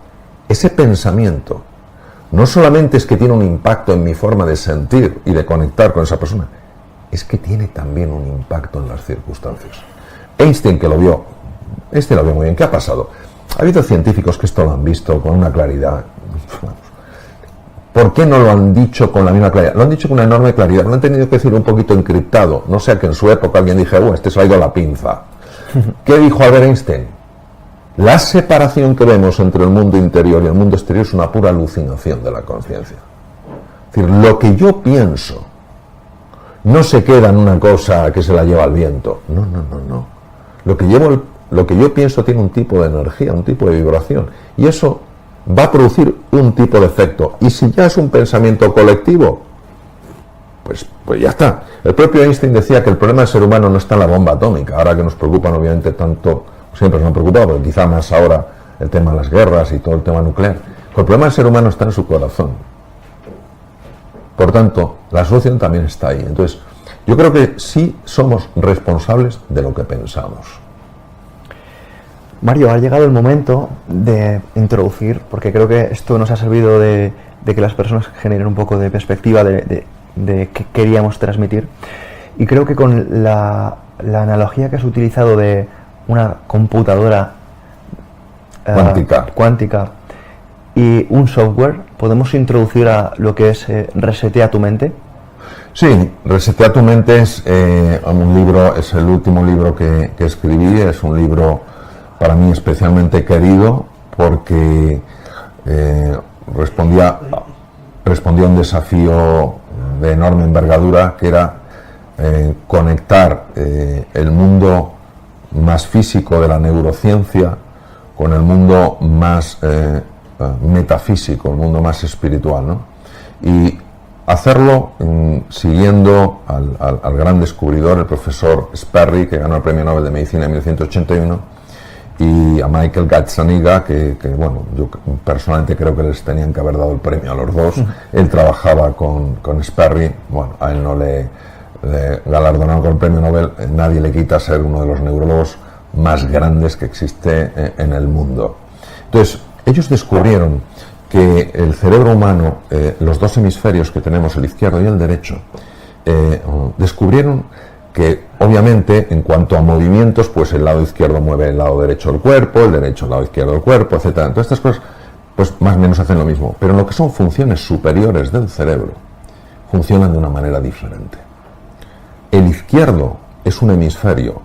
ese pensamiento no solamente es que tiene un impacto en mi forma de sentir y de conectar con esa persona, es que tiene también un impacto en las circunstancias. Einstein lo vio muy bien. ¿Qué ha pasado? Ha habido científicos que esto lo han visto con una claridad. ¿Por qué no lo han dicho con la misma claridad? Lo han dicho con una enorme claridad, lo han tenido que decir un poquito encriptado, no sea que en su época alguien dijera, este se ha ido a la pinza. ¿Qué dijo Albert Einstein? La separación que vemos entre el mundo interior y el mundo exterior es una pura alucinación de la conciencia. Es decir, lo que yo pienso no se queda en una cosa que se la lleva al viento. No. Lo que yo pienso tiene un tipo de energía, un tipo de vibración, y eso va a producir un tipo de efecto. Y si ya es un pensamiento colectivo, pues ya está. El propio Einstein decía que el problema del ser humano no está en la bomba atómica, ahora que nos preocupan obviamente tanto, siempre nos han preocupado, pero quizá más ahora el tema de las guerras y todo el tema nuclear. El problema del ser humano está en su corazón. Por tanto, la solución también está ahí. Entonces, yo creo que sí somos responsables de lo que pensamos. Mario, ha llegado el momento de introducir, porque creo que esto nos ha servido de que las personas generen un poco de perspectiva de qué queríamos transmitir. Y creo que con la analogía que has utilizado de una computadora cuántica y un software, podemos introducir a lo que es Resetea tu mente. Sí, Resetea tu mente es un libro, es el último libro que escribí, es un libro para mí especialmente querido porque respondía a un desafío de enorme envergadura, que era conectar el mundo más físico de la neurociencia con el mundo más metafísico, el mundo más espiritual, ¿no? Y hacerlo siguiendo al gran descubridor, el profesor Sperry, que ganó el Premio Nobel de Medicina en 1981, y a Michael Gazzaniga, que bueno, yo personalmente creo que les tenían que haber dado el premio a los dos. Él trabajaba con Sperry, bueno, a él no le galardonaron con el premio Nobel, nadie le quita ser uno de los neurólogos más grandes que existe en el mundo. Entonces, ellos descubrieron que el cerebro humano, los dos hemisferios que tenemos, el izquierdo y el derecho, descubrieron que obviamente en cuanto a movimientos, pues el lado izquierdo mueve el lado derecho del cuerpo, el derecho el lado izquierdo del cuerpo, etcétera. Entonces estas cosas pues más o menos hacen lo mismo, pero en lo que son funciones superiores del cerebro funcionan de una manera diferente. El izquierdo es un hemisferio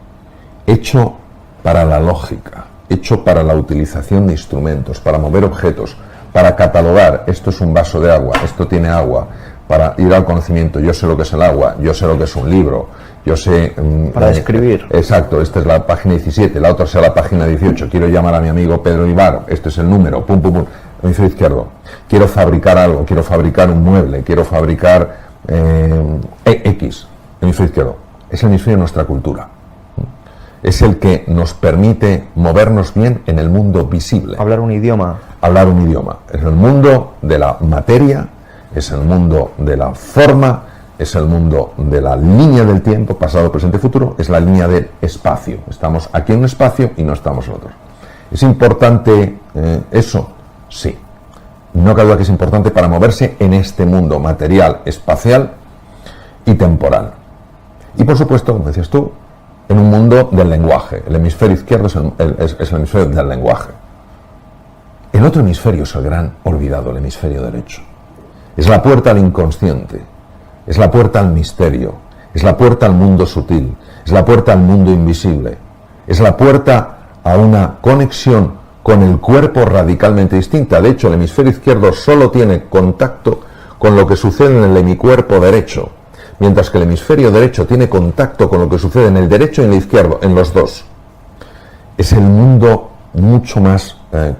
hecho para la lógica, hecho para la utilización de instrumentos, para mover objetos, para catalogar, esto es un vaso de agua, esto tiene agua, para ir al conocimiento, yo sé lo que es el agua, yo sé lo que es un libro, yo sé... Para describir. Exacto, esta es la página 17, la otra sea la página 18, quiero llamar a mi amigo Pedro Ibar, este es el número, pum, pum, pum, hemisferio izquierdo. Quiero fabricar algo, quiero fabricar un mueble, quiero fabricar X, hemisferio izquierdo. Es el hemisferio de nuestra cultura. Es el que nos permite movernos bien en el mundo visible. Hablar un idioma. Hablar un idioma. Es el mundo de la materia, es el mundo de la forma, es el mundo de la línea del tiempo, pasado, presente, futuro, es la línea del espacio. Estamos aquí en un espacio y no estamos en otro. ¿Es importante eso? Sí. No cabe duda que es importante para moverse en este mundo material, espacial y temporal. Y por supuesto, como decías tú, en un mundo del lenguaje. El hemisferio izquierdo es el hemisferio del lenguaje. El otro hemisferio es el gran olvidado, el hemisferio derecho. Es la puerta al inconsciente, es la puerta al misterio, es la puerta al mundo sutil, es la puerta al mundo invisible, es la puerta a una conexión con el cuerpo radicalmente distinta. De hecho, el hemisferio izquierdo solo tiene contacto con lo que sucede en el hemicuerpo derecho, mientras que el hemisferio derecho tiene contacto con lo que sucede en el derecho y en el izquierdo, en los dos. Es el mundo mucho más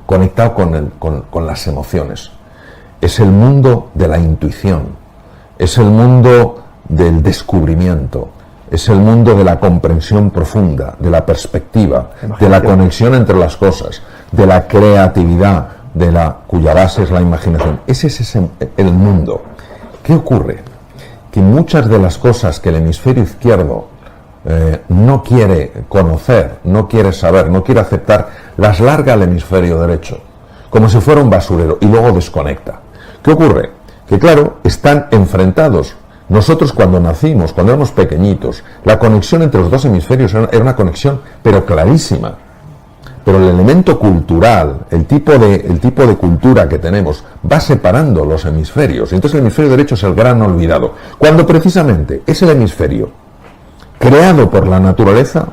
conectado con las emociones. Es el mundo de la intuición, es el mundo del descubrimiento, es el mundo de la comprensión profunda, de la perspectiva, de la conexión entre las cosas, de la creatividad, cuya base es la imaginación. Ese es el mundo. ¿Qué ocurre? Que muchas de las cosas que el hemisferio izquierdo no quiere conocer, no quiere saber, no quiere aceptar, las larga al hemisferio derecho, como si fuera un basurero, y luego desconecta. ¿Qué ocurre? Que claro, están enfrentados. Nosotros cuando nacimos, cuando éramos pequeñitos, la conexión entre los dos hemisferios era una conexión, pero clarísima. Pero el elemento cultural, el tipo de cultura que tenemos, va separando los hemisferios. Entonces el hemisferio derecho es el gran olvidado. Cuando precisamente es el hemisferio creado por la naturaleza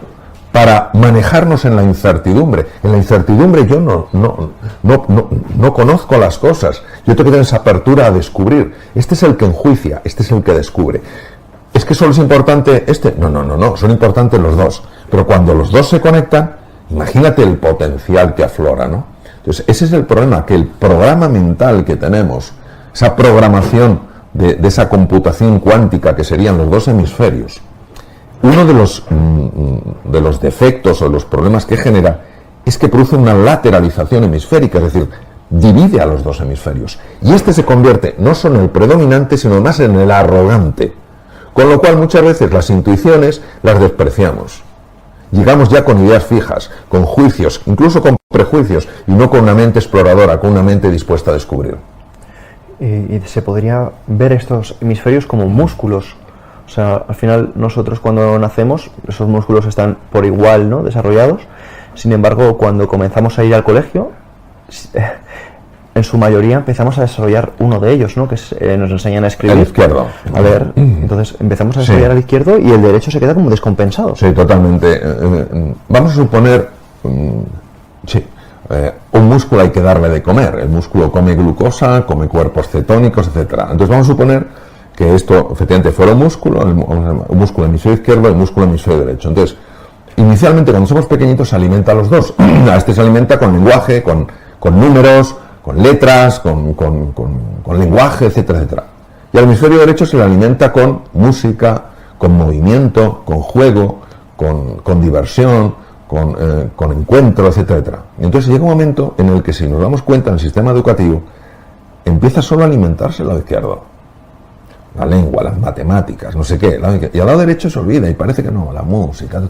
para manejarnos en la incertidumbre. En la incertidumbre yo no conozco las cosas. Yo tengo que tener esa apertura a descubrir. Este es el que enjuicia, este es el que descubre. ¿Es que solo es importante este? No, son importantes los dos. Pero cuando los dos se conectan, imagínate el potencial que aflora, ¿no? Entonces, ese es el problema, que el programa mental que tenemos, esa programación de esa computación cuántica que serían los dos hemisferios, uno de los defectos o los problemas que genera es que produce una lateralización hemisférica, es decir, divide a los dos hemisferios. Y este se convierte no solo en el predominante, sino más en el arrogante. Con lo cual muchas veces las intuiciones las despreciamos. Llegamos ya con ideas fijas, con juicios, incluso con prejuicios, y no con una mente exploradora, con una mente dispuesta a descubrir. Y se podría ver estos hemisferios como músculos. O sea, al final nosotros cuando nacemos, esos músculos están por igual, ¿no?, desarrollados. Sin embargo, cuando comenzamos a ir al colegio, en su mayoría empezamos a desarrollar uno de ellos, ¿no?, que nos enseñan a escribir. El izquierdo. A ver, entonces empezamos a desarrollar el izquierdo y el derecho se queda como descompensado. Sí, totalmente. Vamos a suponer, un músculo hay que darle de comer. El músculo come glucosa, come cuerpos cetónicos, etcétera. Entonces vamos a suponer que esto efectivamente fuera un músculo hemisferio izquierdo y un músculo hemisferio derecho. Entonces, inicialmente cuando somos pequeñitos se alimenta a los dos. A este se alimenta con lenguaje, con números, con letras, con lenguaje, etcétera, etcétera. Y al hemisferio derecho se le alimenta con música, con movimiento, con juego, con diversión, con encuentro, etcétera, etcétera. Y entonces llega un momento en el que, si nos damos cuenta, en el sistema educativo empieza solo a alimentarse el lado izquierdo. la lengua, las matemáticas, no sé qué, y al lado derecho se olvida y parece que no, la música,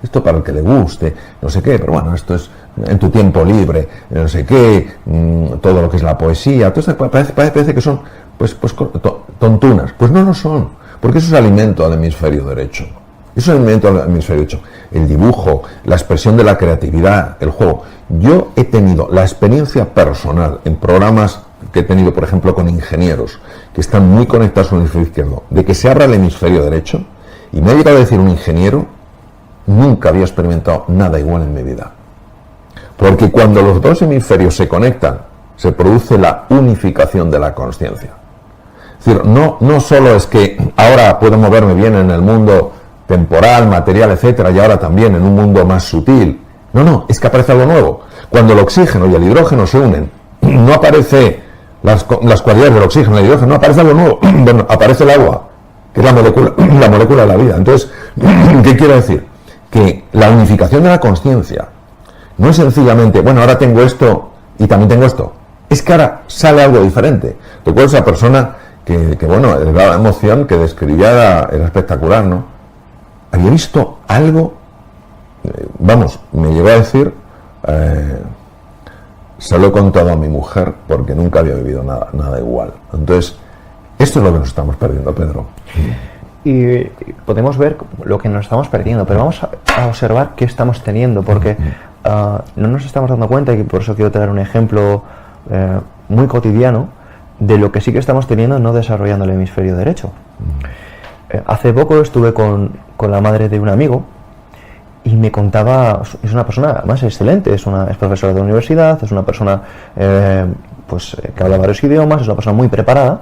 esto para el que le guste, no sé qué, pero bueno, esto es en tu tiempo libre, no sé qué, todo lo que es la poesía, todo esto parece que son pues tontunas, pues no lo son, porque eso es alimento al hemisferio derecho. Eso es alimento al hemisferio derecho. El dibujo, la expresión de la creatividad, el juego. Yo he tenido la experiencia personal en programas que he tenido, por ejemplo, con ingenieros que están muy conectados con el hemisferio izquierdo, de que se abra el hemisferio derecho, y me ha llegado a decir un ingeniero, nunca había experimentado nada igual en mi vida. Porque cuando los dos hemisferios se conectan, se produce la unificación de la consciencia. Es decir, no solo es que ahora puedo moverme bien en el mundo temporal, material, etcétera, y ahora también en un mundo más sutil. No, es que aparece algo nuevo. Cuando el oxígeno y el hidrógeno se unen, no aparece las cualidades del oxígeno y el hidrógeno, no aparece algo nuevo. Bueno, aparece el agua, que es la molécula de la vida. Entonces, ¿qué quiero decir? Que la unificación de la consciencia no es sencillamente, bueno, ahora tengo esto y también tengo esto. Es que ahora sale algo diferente. Recuerdo esa persona que bueno, la emoción que describía era espectacular, ¿no? Había visto algo, vamos, me llegó a decir, se lo he contado a mi mujer porque nunca había vivido nada igual. Entonces, esto es lo que nos estamos perdiendo, Pedro. Y podemos ver lo que nos estamos perdiendo, pero vamos a observar qué estamos teniendo, porque no nos estamos dando cuenta, y por eso quiero traer un ejemplo muy cotidiano de lo que sí que estamos teniendo no desarrollando el hemisferio derecho. Hace poco estuve con la madre de un amigo y me contaba, es una persona más excelente, es profesora de universidad, es una persona que habla varios idiomas, es una persona muy preparada,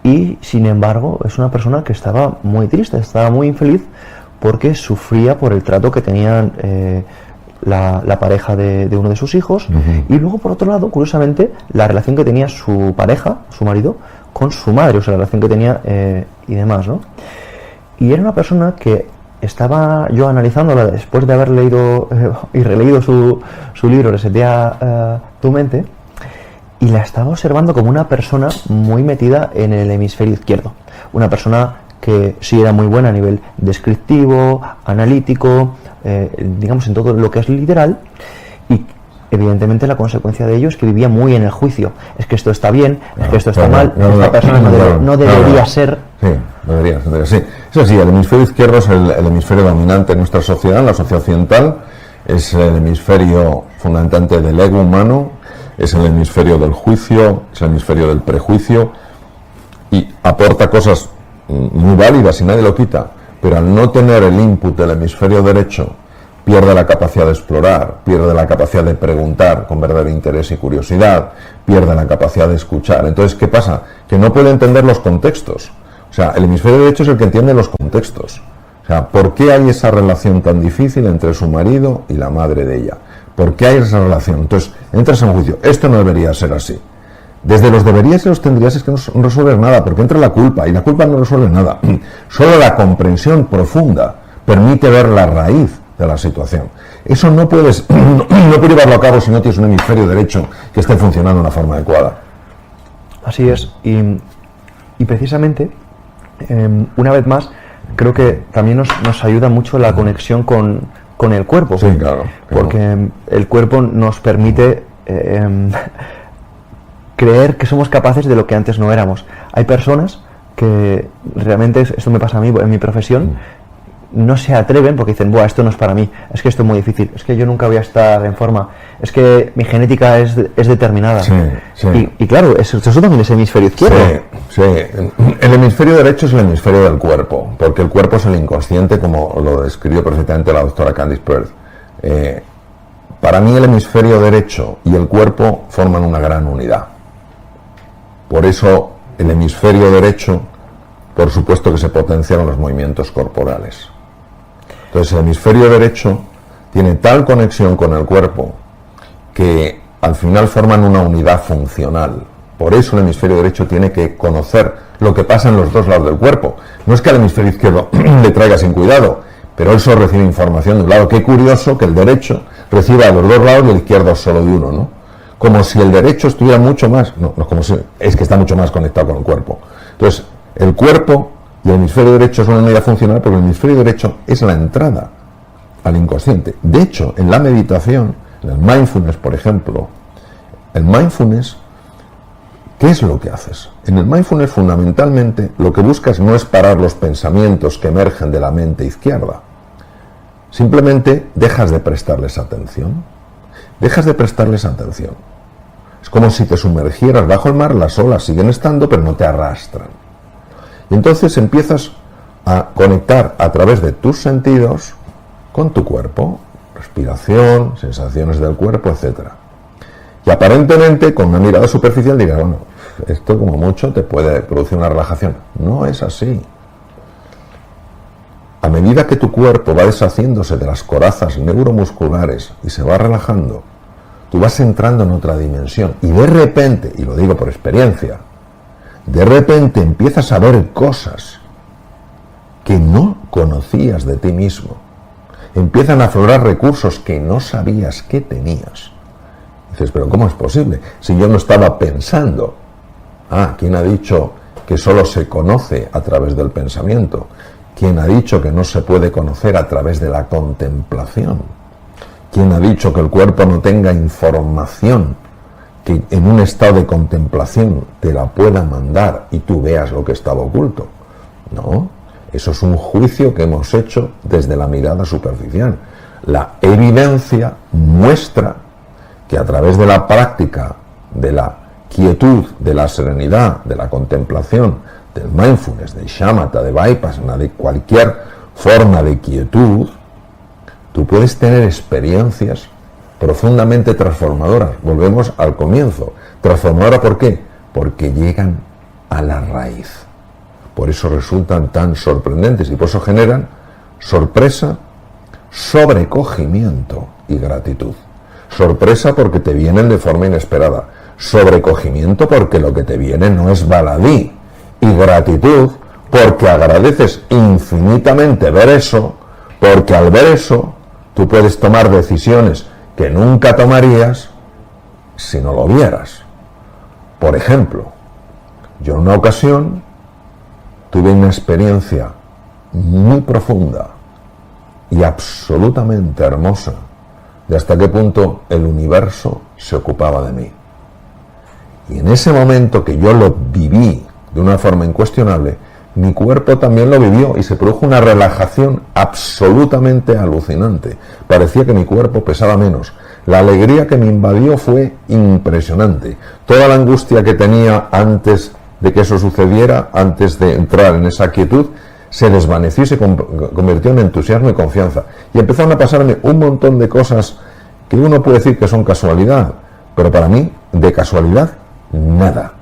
y sin embargo es una persona que estaba muy triste, estaba muy infeliz porque sufría por el trato que tenían la pareja de uno de sus hijos, y luego por otro lado, curiosamente, la relación que tenía su pareja, su marido, con su madre, o sea, la relación que tenía y demás, ¿no? Y era una persona que estaba yo analizándola después de haber leído y releído su libro Resetea tu mente, y la estaba observando como una persona muy metida en el hemisferio izquierdo, una persona que sí era muy buena a nivel descriptivo, analítico, digamos en todo lo que es literal, y evidentemente la consecuencia de ello es que vivía muy en el juicio. Es que esto está bien, es que esto está mal, esta persona no debería ser. Sí, debería, sí. Eso sí, el hemisferio izquierdo es el hemisferio dominante en nuestra sociedad, en la sociedad occidental, es el hemisferio fundante del ego humano, es el hemisferio del juicio, es el hemisferio del prejuicio, y aporta cosas muy válidas y nadie lo quita, pero al no tener el input del hemisferio derecho, pierde la capacidad de explorar, pierde la capacidad de preguntar con verdadero interés y curiosidad, pierde la capacidad de escuchar. Entonces, ¿qué pasa? Que no puede entender los contextos. O sea, el hemisferio derecho es el que entiende los contextos. O sea, ¿por qué hay esa relación tan difícil entre su marido y la madre de ella? ¿Por qué hay esa relación? Entonces, entras en un juicio. Esto no debería ser así. Desde los deberías y los tendrías es que no resuelves nada, porque entra la culpa, y la culpa no resuelve nada. Solo la comprensión profunda permite ver la raíz de la situación. Eso no puedes llevarlo a cabo si no tienes un hemisferio derecho que esté funcionando de una forma adecuada. Así es, y precisamente, una vez más, creo que también nos ayuda mucho la conexión con el cuerpo. Sí, claro. Porque el cuerpo nos permite creer que somos capaces de lo que antes no éramos. Hay personas que realmente, esto me pasa a mí en mi profesión, no se atreven porque dicen, buah, esto no es para mí, es que esto es muy difícil, es que yo nunca voy a estar en forma, es que mi genética es determinada. Sí. Y claro, eso también es hemisferio izquierdo. Sí. El hemisferio derecho es el hemisferio del cuerpo, porque el cuerpo es el inconsciente, como lo describió perfectamente la doctora Candice Pert. Para mí el hemisferio derecho y el cuerpo forman una gran unidad. Por eso el hemisferio derecho, por supuesto que se potencian los movimientos corporales. Entonces el hemisferio derecho tiene tal conexión con el cuerpo que al final forman una unidad funcional. Por eso el hemisferio derecho tiene que conocer lo que pasa en los dos lados del cuerpo. No es que al hemisferio izquierdo le traiga sin cuidado, pero él solo recibe información de un lado. Qué curioso que el derecho reciba de los dos lados y el izquierdo solo de uno, ¿no? Como si el derecho estuviera mucho más, no como si, es que está mucho más conectado con el cuerpo. Entonces, El cuerpo y el hemisferio derecho es una unidad funcional porque el hemisferio derecho es la entrada al inconsciente. De hecho, en la meditación, en el mindfulness, por ejemplo, el mindfulness, ¿qué es lo que haces? En el mindfulness, fundamentalmente, lo que buscas no es parar los pensamientos que emergen de la mente izquierda. Simplemente dejas de prestarles atención. Dejas de prestarles atención. Es como si te sumergieras bajo el mar, las olas siguen estando, pero no te arrastran. Y entonces empiezas a conectar a través de tus sentidos con tu cuerpo, respiración, sensaciones del cuerpo, etc. Y aparentemente, con una mirada superficial, dirás, bueno, esto como mucho te puede producir una relajación. No es así. A medida que tu cuerpo va deshaciéndose de las corazas neuromusculares y se va relajando, tú vas entrando en otra dimensión y de repente, y lo digo por experiencia, de repente empiezas a ver cosas que no conocías de ti mismo. Empiezan a aflorar recursos que no sabías que tenías. Dices, pero ¿cómo es posible? Si yo no estaba pensando. ¿Quién ha dicho que solo se conoce a través del pensamiento? ¿Quién ha dicho que no se puede conocer a través de la contemplación? ¿Quién ha dicho que el cuerpo no tenga información que en un estado de contemplación te la pueda mandar y tú veas lo que estaba oculto? No, eso es un juicio que hemos hecho desde la mirada superficial. La evidencia muestra que a través de la práctica de la quietud, de la serenidad, de la contemplación, del mindfulness, del shamatha, de vipassana, de cualquier forma de quietud, tú puedes tener experiencias profundamente transformadoras. Volvemos al comienzo. ¿Transformadora por qué? Porque llegan a la raíz. Por eso resultan tan sorprendentes y por eso generan sorpresa, sobrecogimiento y gratitud. Sorpresa porque te vienen de forma inesperada. Sobrecogimiento porque lo que te viene no es baladí. Y gratitud porque agradeces infinitamente ver eso, porque al ver eso tú puedes tomar decisiones que nunca tomarías si no lo vieras. Por ejemplo, yo en una ocasión tuve una experiencia muy profunda y absolutamente hermosa de hasta qué punto el universo se ocupaba de mí. Y en ese momento que yo lo viví de una forma incuestionable, mi cuerpo también lo vivió y se produjo una relajación absolutamente alucinante. Parecía que mi cuerpo pesaba menos. La alegría que me invadió fue impresionante. Toda la angustia que tenía antes de que eso sucediera, antes de entrar en esa quietud, se desvaneció y se convirtió en entusiasmo y confianza. Y empezaron a pasarme un montón de cosas que uno puede decir que son casualidad, pero para mí, de casualidad, nada,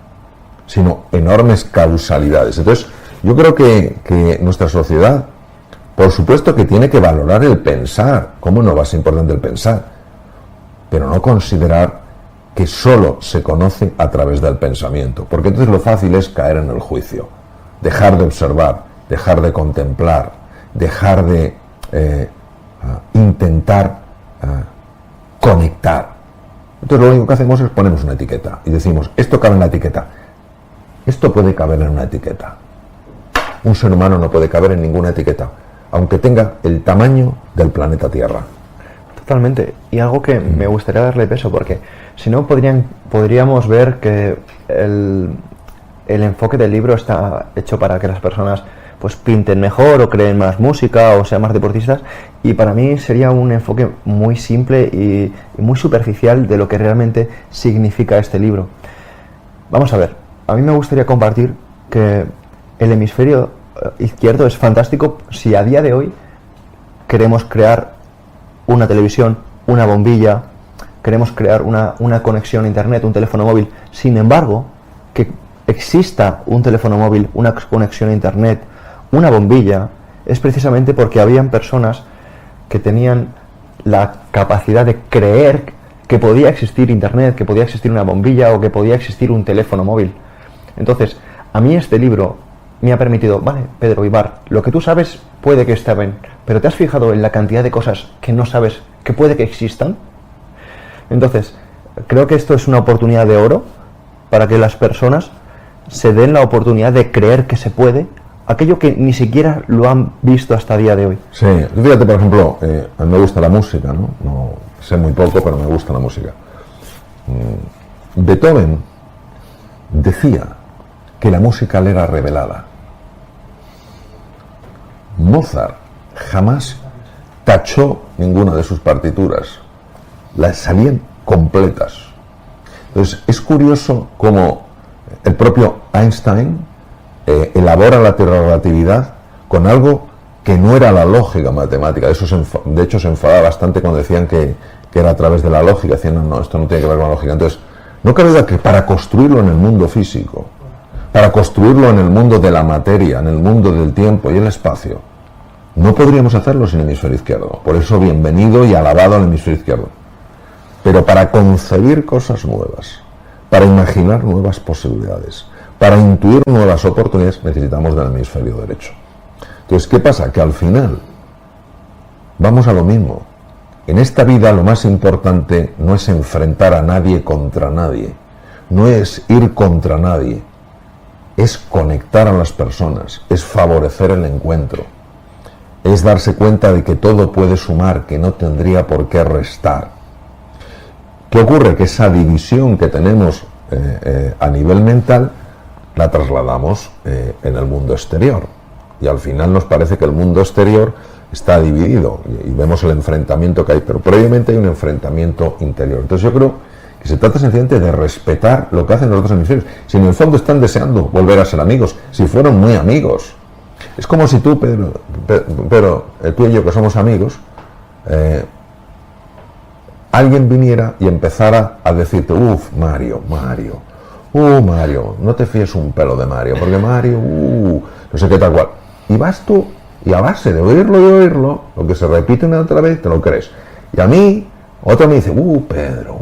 sino enormes causalidades. Entonces, yo creo que nuestra sociedad, por supuesto que tiene que valorar el pensar. ¿Cómo no va a ser importante el pensar? Pero no considerar que solo se conoce a través del pensamiento, porque entonces lo fácil es caer en el juicio, dejar de observar, dejar de contemplar, dejar de intentar conectar. Entonces lo único que hacemos es ponemos una etiqueta y decimos, esto cabe en la etiqueta, esto puede caber en una etiqueta. Un ser humano no puede caber en ninguna etiqueta, aunque tenga el tamaño del planeta Tierra. Totalmente. Y algo que me gustaría darle peso, porque si no podríamos ver que el enfoque del libro está hecho para que las personas pues pinten mejor o creen más música o sean más deportistas, y para mí sería un enfoque muy simple y muy superficial de lo que realmente significa este libro. Vamos a ver, a mí me gustaría compartir que el hemisferio izquierdo es fantástico si a día de hoy queremos crear una televisión, una bombilla, queremos crear una conexión a internet, un teléfono móvil. Sin embargo, que exista un teléfono móvil, una conexión a internet, una bombilla, es precisamente porque habían personas que tenían la capacidad de creer que podía existir internet, que podía existir una bombilla o que podía existir un teléfono móvil. Entonces, a mí este libro me ha permitido, vale, Pedro Ibar, lo que tú sabes puede que esté bien, pero ¿te has fijado en la cantidad de cosas que no sabes que puede que existan? Entonces, creo que esto es una oportunidad de oro para que las personas se den la oportunidad de creer que se puede aquello que ni siquiera lo han visto hasta el día de hoy. Sí, fíjate, por ejemplo, a mí me gusta la música, ¿no? No sé muy poco, pero me gusta la música. Beethoven decía que la música le era revelada. Mozart jamás tachó ninguna de sus partituras, las salían completas. Entonces es curioso cómo el propio Einstein elabora la relatividad con algo que no era la lógica matemática. De hecho se enfadaba bastante cuando decían que era a través de la lógica. Decían, no, esto no tiene que ver con la lógica. Entonces, no cabe duda que para construirlo en el mundo físico, para construirlo en el mundo de la materia, en el mundo del tiempo y el espacio, no podríamos hacerlo sin el hemisferio izquierdo. Por eso, bienvenido y alabado al hemisferio izquierdo. Pero para concebir cosas nuevas, para imaginar nuevas posibilidades, para intuir nuevas oportunidades, necesitamos del hemisferio derecho. Entonces, ¿qué pasa? Que al final vamos a lo mismo. En esta vida lo más importante no es enfrentar a nadie contra nadie, no es ir contra nadie, es conectar a las personas, es favorecer el encuentro, es darse cuenta de que todo puede sumar, que no tendría por qué restar. ¿Qué ocurre? Que esa división que tenemos a nivel mental la trasladamos en el mundo exterior. Y al final nos parece que el mundo exterior está dividido y vemos el enfrentamiento que hay, pero previamente hay un enfrentamiento interior. Entonces yo creo que se trata sencillamente de respetar lo que hacen los otros hemisferios. Si en el fondo están deseando volver a ser amigos, si fueron muy amigos. Es como si tú, Pedro, tú y yo que somos amigos, alguien viniera y empezara a decirte, Mario, no te fíes un pelo de Mario, porque Mario, no sé qué tal cual. Y vas tú, y a base de oírlo, lo que se repite una y otra vez, te lo crees. Y a mí, otro me dice, Pedro.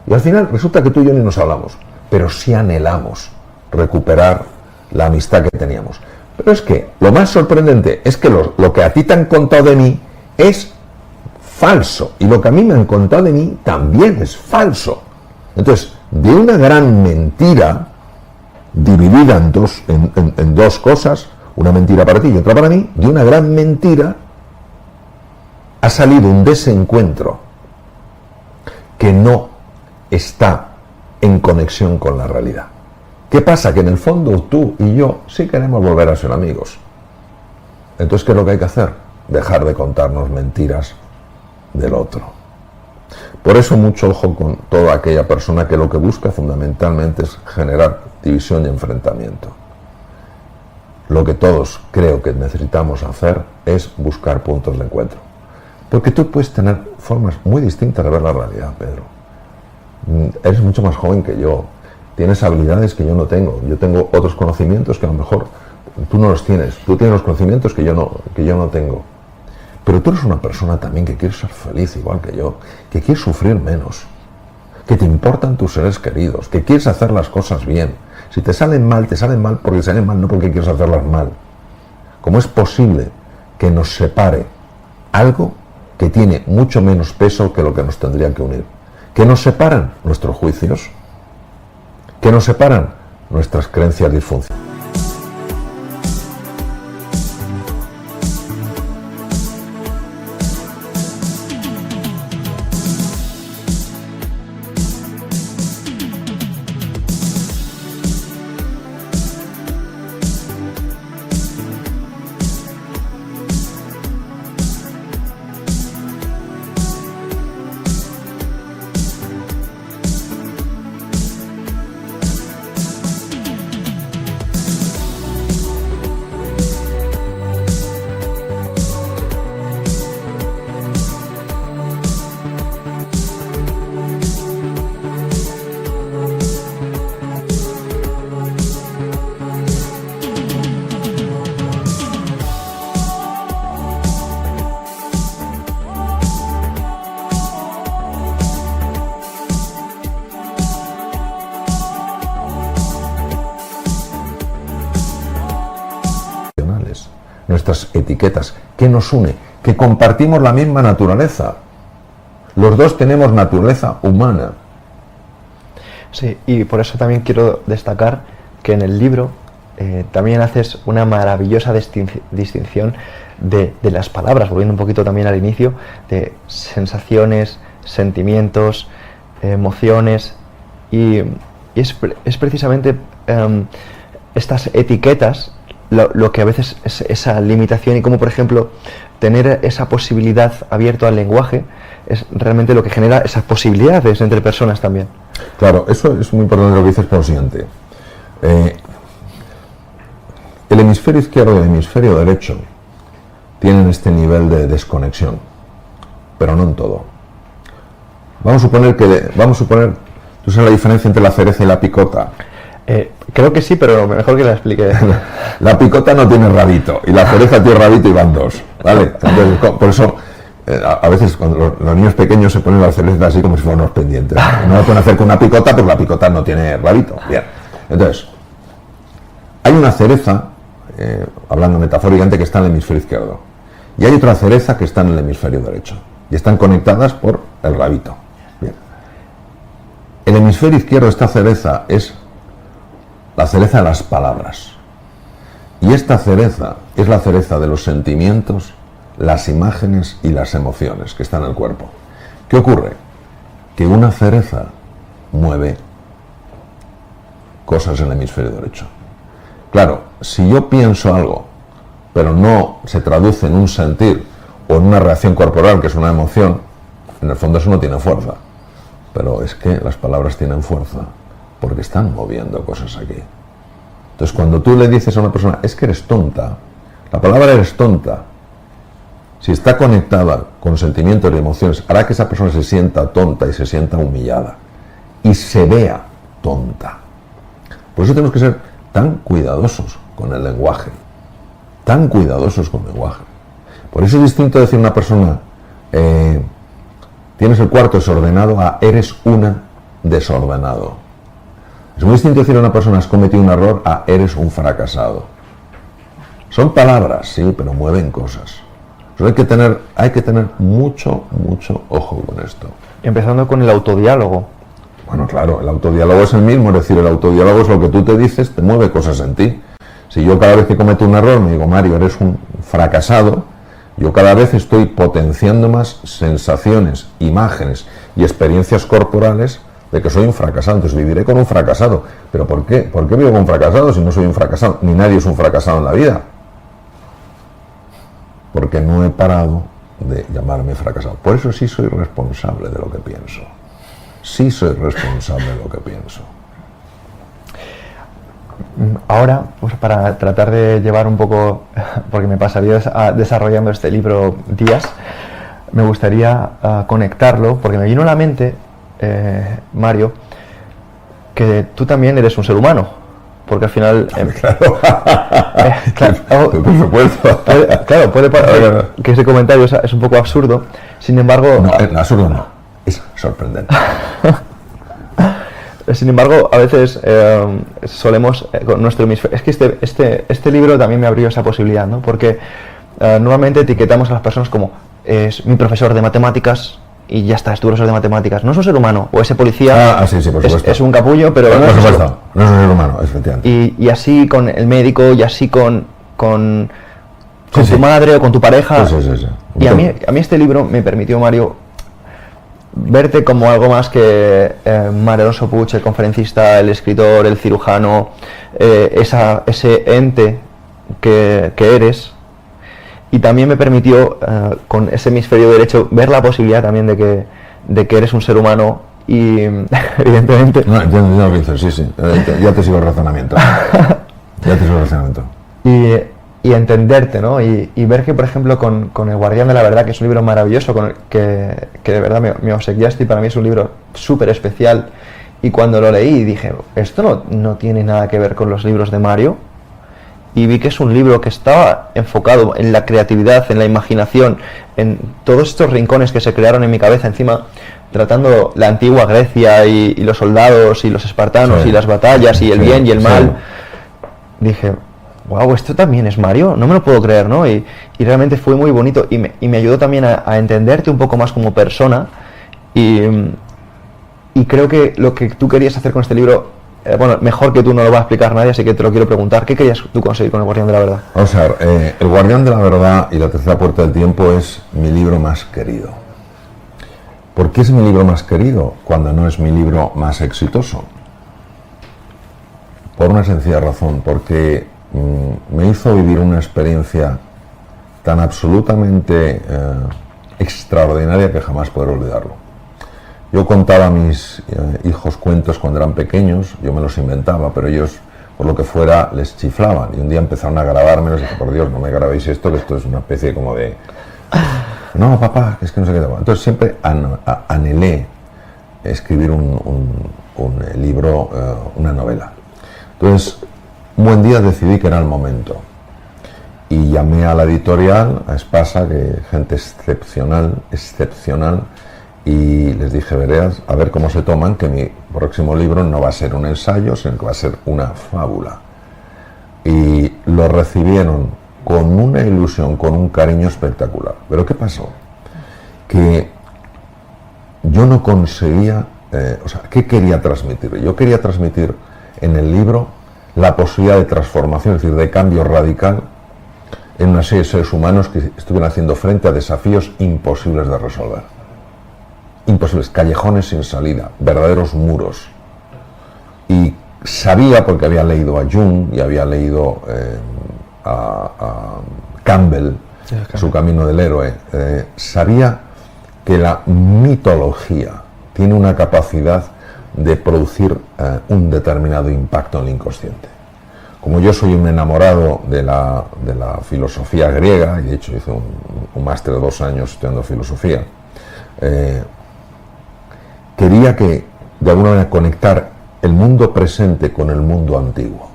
Y al final resulta que tú y yo ni nos hablamos, pero sí anhelamos recuperar la amistad que teníamos. Pero es que lo más sorprendente es que lo que a ti te han contado de mí es falso, y lo que a mí me han contado de mí también es falso. Entonces, de una gran mentira dividida en dos cosas, una mentira para ti y otra para mí, de una gran mentira ha salido un desencuentro que no está en conexión con la realidad. ¿Qué pasa? Que en el fondo tú y yo sí queremos volver a ser amigos. Entonces, ¿qué es lo que hay que hacer? Dejar de contarnos mentiras del otro. Por eso mucho ojo con toda aquella persona que lo que busca fundamentalmente es generar división y enfrentamiento. Lo que todos creo que necesitamos hacer es buscar puntos de encuentro. Porque tú puedes tener formas muy distintas de ver la realidad, Pedro. Eres mucho más joven que yo. Tienes habilidades que yo no tengo. Yo tengo otros conocimientos que a lo mejor tú no los tienes. Tú tienes los conocimientos que yo no tengo. Pero tú eres una persona también que quiere ser feliz igual que yo, que quiere sufrir menos, que te importan tus seres queridos, que quieres hacer las cosas bien. Si te salen mal porque salen mal, no porque quieres hacerlas mal. ¿Cómo es posible que nos separe algo que tiene mucho menos peso que lo que nos tendría que unir? ¿Qué nos separan? Nuestros juicios. ¿Qué nos separan? Nuestras creencias disfuncionales. Nuestras etiquetas, ¿qué nos une? Que compartimos la misma naturaleza. Los dos tenemos naturaleza humana. Sí, y por eso también quiero destacar que en el libro también haces una maravillosa distinción de las palabras, volviendo un poquito también al inicio, de sensaciones, sentimientos, emociones, y es precisamente estas etiquetas lo que a veces es esa limitación, y como por ejemplo tener esa posibilidad abierta al lenguaje es realmente lo que genera esas posibilidades entre personas también. Claro, eso es muy importante lo que dices por lo siguiente. El hemisferio izquierdo y el hemisferio derecho tienen este nivel de desconexión, pero no en todo. Vamos a suponer, ¿tú sabes la diferencia entre la cereza y la picota? Creo que sí, pero mejor que la explique. La picota no tiene rabito y la cereza tiene rabito y van dos, ¿vale? Entonces, por eso a veces cuando los niños pequeños se ponen la cereza así como si fueran unos pendientes. No lo pueden hacer con una picota porque la picota no tiene rabito. Bien. Entonces, hay una cereza, hablando metafóricamente, que está en el hemisferio izquierdo. Y hay otra cereza que está en el hemisferio derecho. Y están conectadas por el rabito. Bien. El hemisferio izquierdo, esta cereza, es la cereza de las palabras. Y esta cereza es la cereza de los sentimientos, las imágenes y las emociones que están en el cuerpo. ¿Qué ocurre? Que una cereza mueve cosas en el hemisferio derecho. Claro, si yo pienso algo, pero no se traduce en un sentir o en una reacción corporal, que es una emoción, en el fondo eso no tiene fuerza. Pero es que las palabras tienen fuerza porque están moviendo cosas aquí. Entonces, cuando tú le dices a una persona, es que eres tonta, la palabra eres tonta, si está conectada con sentimientos y emociones, hará que esa persona se sienta tonta y se sienta humillada y se vea tonta. Por eso tenemos que ser tan cuidadosos con el lenguaje, tan cuidadosos con el lenguaje. Por eso es distinto decir a una persona, tienes el cuarto desordenado, a eres una desordenado. Es muy distinto decir a una persona, has cometido un error, a eres un fracasado. Son palabras, sí, pero mueven cosas. Entonces hay que tener mucho ojo con esto. Empezando con el autodiálogo. Bueno, claro, el autodiálogo es el mismo, es decir, el autodiálogo es lo que tú te dices, te mueve cosas en ti. Si yo cada vez que cometo un error me digo, Mario, eres un fracasado, yo cada vez estoy potenciando más sensaciones, imágenes y experiencias corporales de que soy un fracasado. Entonces viviré con un fracasado. ¿Pero por qué? ¿Por qué vivo con un fracasado si no soy un fracasado? Ni nadie es un fracasado en la vida. Porque no he parado de llamarme fracasado. Por eso sí soy responsable de lo que pienso. Sí soy responsable de lo que pienso. Ahora, pues para tratar de llevar un poco, porque me pasaría desarrollando este libro días, me gustaría conectarlo, porque me vino a la mente, Mario, que tú también eres un ser humano, porque al final... claro, por supuesto. Claro, puede parecer que ese comentario es un poco absurdo, sin embargo... No, absurdo no, es sorprendente. Sin embargo, a veces solemos con nuestro hemisferio... Es que este libro también me abrió esa posibilidad, ¿no? Porque normalmente etiquetamos a las personas como es mi profesor de matemáticas y ya está, es tu profesor de matemáticas. No es un ser humano, o ese policía sí, por supuesto. Es un capullo, pero... Por supuesto, no es un ser humano, efectivamente. Y así con el médico, y así con tu madre o con tu pareja. Sí. Y a mí este libro me permitió, Mario, verte como algo más que Mario Alonso Puig, el conferencista, el escritor, el cirujano, ese ente que eres. Y también me permitió, con ese hemisferio derecho, ver la posibilidad también de que eres un ser humano y, evidentemente... No, entiendo lo que dices, sí. Ya te sigo el razonamiento. Y entenderte, ¿no? Y ver que, por ejemplo, con El Guardián de la Verdad, que es un libro maravilloso, que de verdad me obsequiaste, y para mí es un libro súper especial, y cuando lo leí dije, esto no tiene nada que ver con los libros de Mario, y vi que es un libro que estaba enfocado en la creatividad, en la imaginación, en todos estos rincones que se crearon en mi cabeza, encima tratando la antigua Grecia y los soldados y los espartanos y las batallas y el bien y el mal. Dije, wow, esto también es Mario, no me lo puedo creer, ¿no? Y realmente fue muy bonito y me ayudó también a entenderte un poco más como persona y Y creo que lo que tú querías hacer con este libro, bueno, mejor que tú no lo va a explicar nadie, así que te lo quiero preguntar. ¿Qué querías tú conseguir con El Guardián de la Verdad? Vamos a ver, El Guardián de la Verdad y La Tercera Puerta del Tiempo es mi libro más querido. ¿Por qué es mi libro más querido cuando no es mi libro más exitoso? Por una sencilla razón, porque me hizo vivir una experiencia tan absolutamente extraordinaria que jamás podré olvidarlo. Yo contaba a mis hijos cuentos cuando eran pequeños, yo me los inventaba, pero ellos, por lo que fuera, les chiflaban. Y un día empezaron a grabarme, les dije, por Dios, no me grabéis esto, que esto es una especie como de... No, papá, es que no sé qué. Entonces siempre anhelé escribir un libro, una novela. Entonces, un buen día decidí que era el momento. Y llamé a la editorial, a Espasa, que gente excepcional, y les dije, veréis, a ver cómo se toman, que mi próximo libro no va a ser un ensayo, sino que va a ser una fábula. Y lo recibieron con una ilusión, con un cariño espectacular. Pero ¿qué pasó? Que yo no conseguía, ¿qué quería transmitir? Yo quería transmitir en el libro la posibilidad de transformación, es decir, de cambio radical en una serie de seres humanos que estuvieran haciendo frente a desafíos imposibles de resolver. Imposibles, callejones sin salida, verdaderos muros. Y sabía, porque había leído a Jung y había leído a Campbell, Su Camino del Héroe, sabía que la mitología tiene una capacidad de producir un determinado impacto en el inconsciente. Como yo soy un enamorado de la filosofía griega, y de hecho hice un máster de 2 años estudiando filosofía, quería que de alguna manera conectar el mundo presente con el mundo antiguo,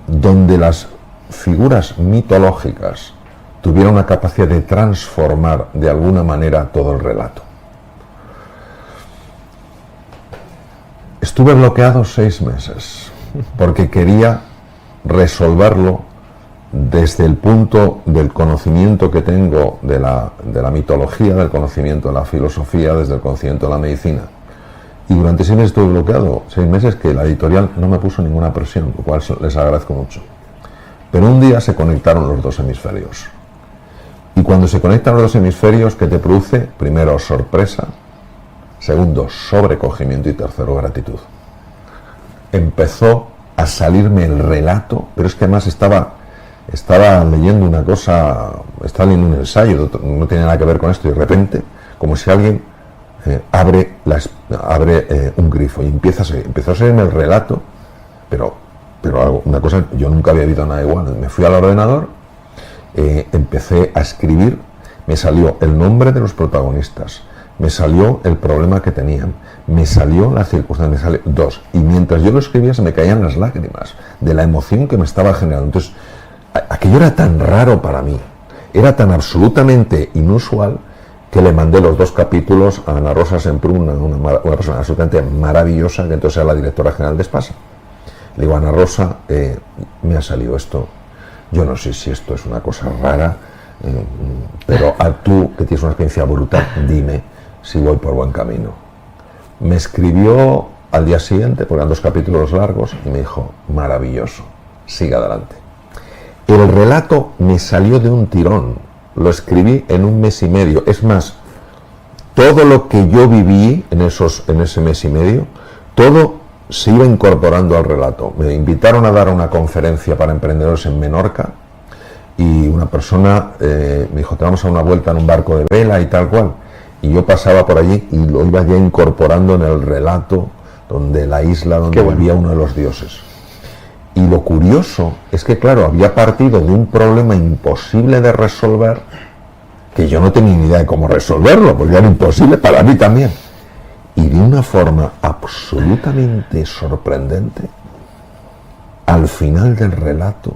donde las figuras mitológicas tuvieran una capacidad de transformar de alguna manera todo el relato. Estuve bloqueado 6 meses porque quería resolverlo desde el punto del conocimiento que tengo de la mitología, del conocimiento de la filosofía, desde el conocimiento de la medicina. Y durante 6 meses estuve bloqueado, 6 meses que la editorial no me puso ninguna presión, lo cual les agradezco mucho. Pero un día se conectaron los 2 hemisferios. Y cuando se conectan los 2 hemisferios, ¿qué te produce? Primero, sorpresa. Segundo, sobrecogimiento. Y tercero, gratitud. Empezó a salirme el relato, pero es que además estaba leyendo una cosa, estaba leyendo un ensayo, no tenía nada que ver con esto, y de repente, como si alguien abre un grifo y empezó a salirme el relato, pero una cosa, yo nunca había visto nada igual. Me fui al ordenador, empecé a escribir, me salió el nombre de los protagonistas, me salió el problema que tenían, me salió la circunstancia, me salió 2, y mientras yo lo escribía se me caían las lágrimas de la emoción que me estaba generando. Entonces, aquello era tan raro para mí, era tan absolutamente inusual, que le mandé los 2 capítulos a Ana Rosa Semprún, una persona absolutamente maravillosa, que entonces era la directora general de Espasa. Le digo, Ana Rosa, me ha salido esto, yo no sé si esto es una cosa rara, pero tú, que tienes una experiencia brutal, dime si voy por buen camino. Me escribió al día siguiente, porque eran 2 capítulos largos, y me dijo, maravilloso, siga adelante. El relato me salió de un tirón, lo escribí en 1 mes y medio. Es más, todo lo que yo viví en ese mes y medio, todo se iba incorporando al relato. Me invitaron a dar una conferencia para emprendedores en Menorca, y una persona me dijo, te vamos a dar una vuelta en un barco de vela y tal cual. Y yo pasaba por allí y lo iba ya incorporando en el relato, donde la isla donde vivía uno de los dioses. Y lo curioso es que, claro, había partido de un problema imposible de resolver, que yo no tenía ni idea de cómo resolverlo, porque era imposible para mí también. Y de una forma absolutamente sorprendente, al final del relato,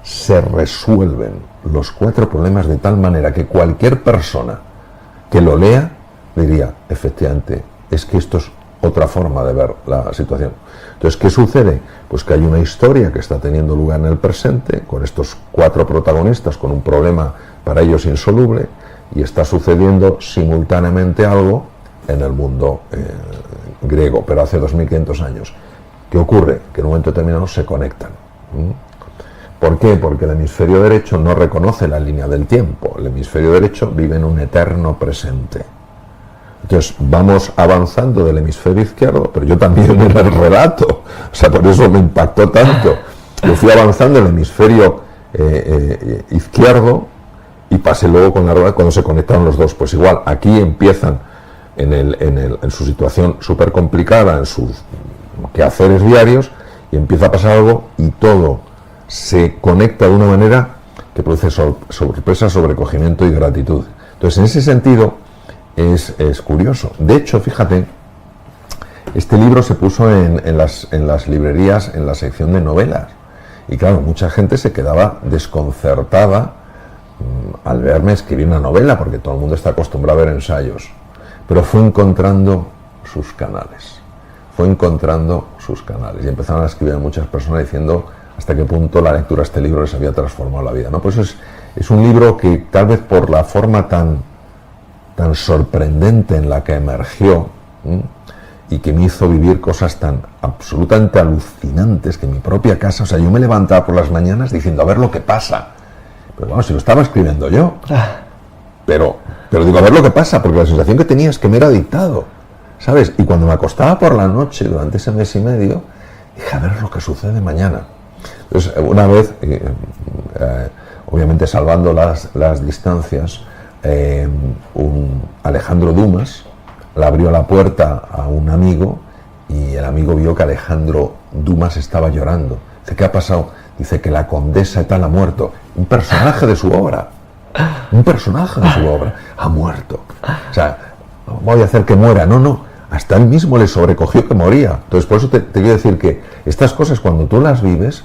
se resuelven los 4 problemas de tal manera que cualquier persona que lo lea diría, efectivamente, es que esto es otra forma de ver la situación. Entonces, ¿qué sucede? Pues que hay una historia que está teniendo lugar en el presente, con estos 4 protagonistas, con un problema para ellos insoluble, y está sucediendo simultáneamente algo en el mundo griego, pero hace 2500 años. ¿Qué ocurre? Que en un momento determinado se conectan. ¿Por qué? Porque el hemisferio derecho no reconoce la línea del tiempo. El hemisferio derecho vive en un eterno presente. Entonces vamos avanzando del hemisferio izquierdo, pero yo también en el relato, o sea, por eso me impactó tanto. Yo fui avanzando en el hemisferio izquierdo y pasé luego con la rueda cuando se conectaron los dos. Pues igual, aquí empiezan en su situación súper complicada, en sus quehaceres diarios, y empieza a pasar algo y todo se conecta de una manera que produce sorpresa, sobrecogimiento y gratitud. Entonces, en ese sentido, es curioso. De hecho, fíjate, este libro se puso en las librerías en la sección de novelas. Y claro, mucha gente se quedaba desconcertada al verme escribir una novela, porque todo el mundo está acostumbrado a ver ensayos. Pero fue encontrando sus canales. Y empezaron a escribir muchas personas diciendo hasta qué punto la lectura de este libro les había transformado la vida, ¿no? Pues es un libro que tal vez por la forma tan sorprendente en la que emergió, y que me hizo vivir cosas tan absolutamente alucinantes que en mi propia casa, o sea, yo me levantaba por las mañanas diciendo, a ver lo que pasa. Pero bueno, si lo estaba escribiendo yo. Pero digo, a ver lo que pasa, porque la sensación que tenía es que me era dictado, ¿sabes? Y cuando me acostaba por la noche durante ese mes y medio, dije, a ver lo que sucede mañana. Entonces, una vez, obviamente salvando las distancias, Alejandro Dumas le abrió la puerta a un amigo y el amigo vio que Alejandro Dumas estaba llorando. Dice, ¿qué ha pasado? Dice que la condesa tal ha muerto. Un personaje de su obra. Ha muerto. O sea, voy a hacer que muera. No. Hasta él mismo le sobrecogió que moría. Entonces, por eso te quiero decir que estas cosas, cuando tú las vives,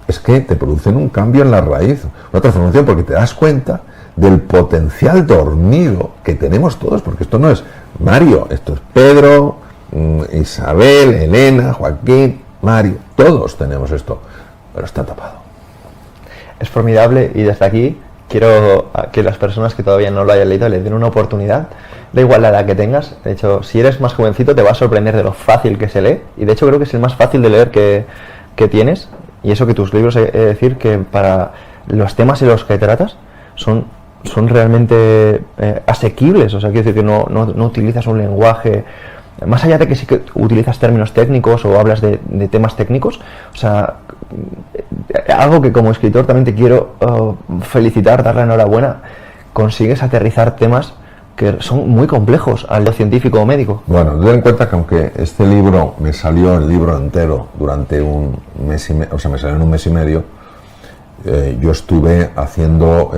es que te producen un cambio en la raíz, una transformación, porque te das cuenta del potencial dormido que tenemos todos, porque esto no es Mario, esto es Pedro, Isabel, Elena, Joaquín, Mario, todos tenemos esto, pero está tapado. Es formidable y desde aquí quiero que las personas que todavía no lo hayan leído le den una oportunidad, da igual la edad que tengas. De hecho, si eres más jovencito te va a sorprender de lo fácil que se lee, y de hecho creo que es el más fácil de leer que tienes, y eso que tus libros, he de decir que para los temas en los que tratas son realmente asequibles, o sea, quiero decir que no utilizas un lenguaje, más allá de que sí que utilizas términos técnicos o hablas de temas técnicos, o sea, algo que como escritor también te quiero felicitar, dar la enhorabuena, consigues aterrizar temas que son muy complejos al científico o médico. Bueno, ten en cuenta que aunque este libro me salió el libro entero durante un mes y medio, o sea, me salió en un mes y medio, yo estuve haciendo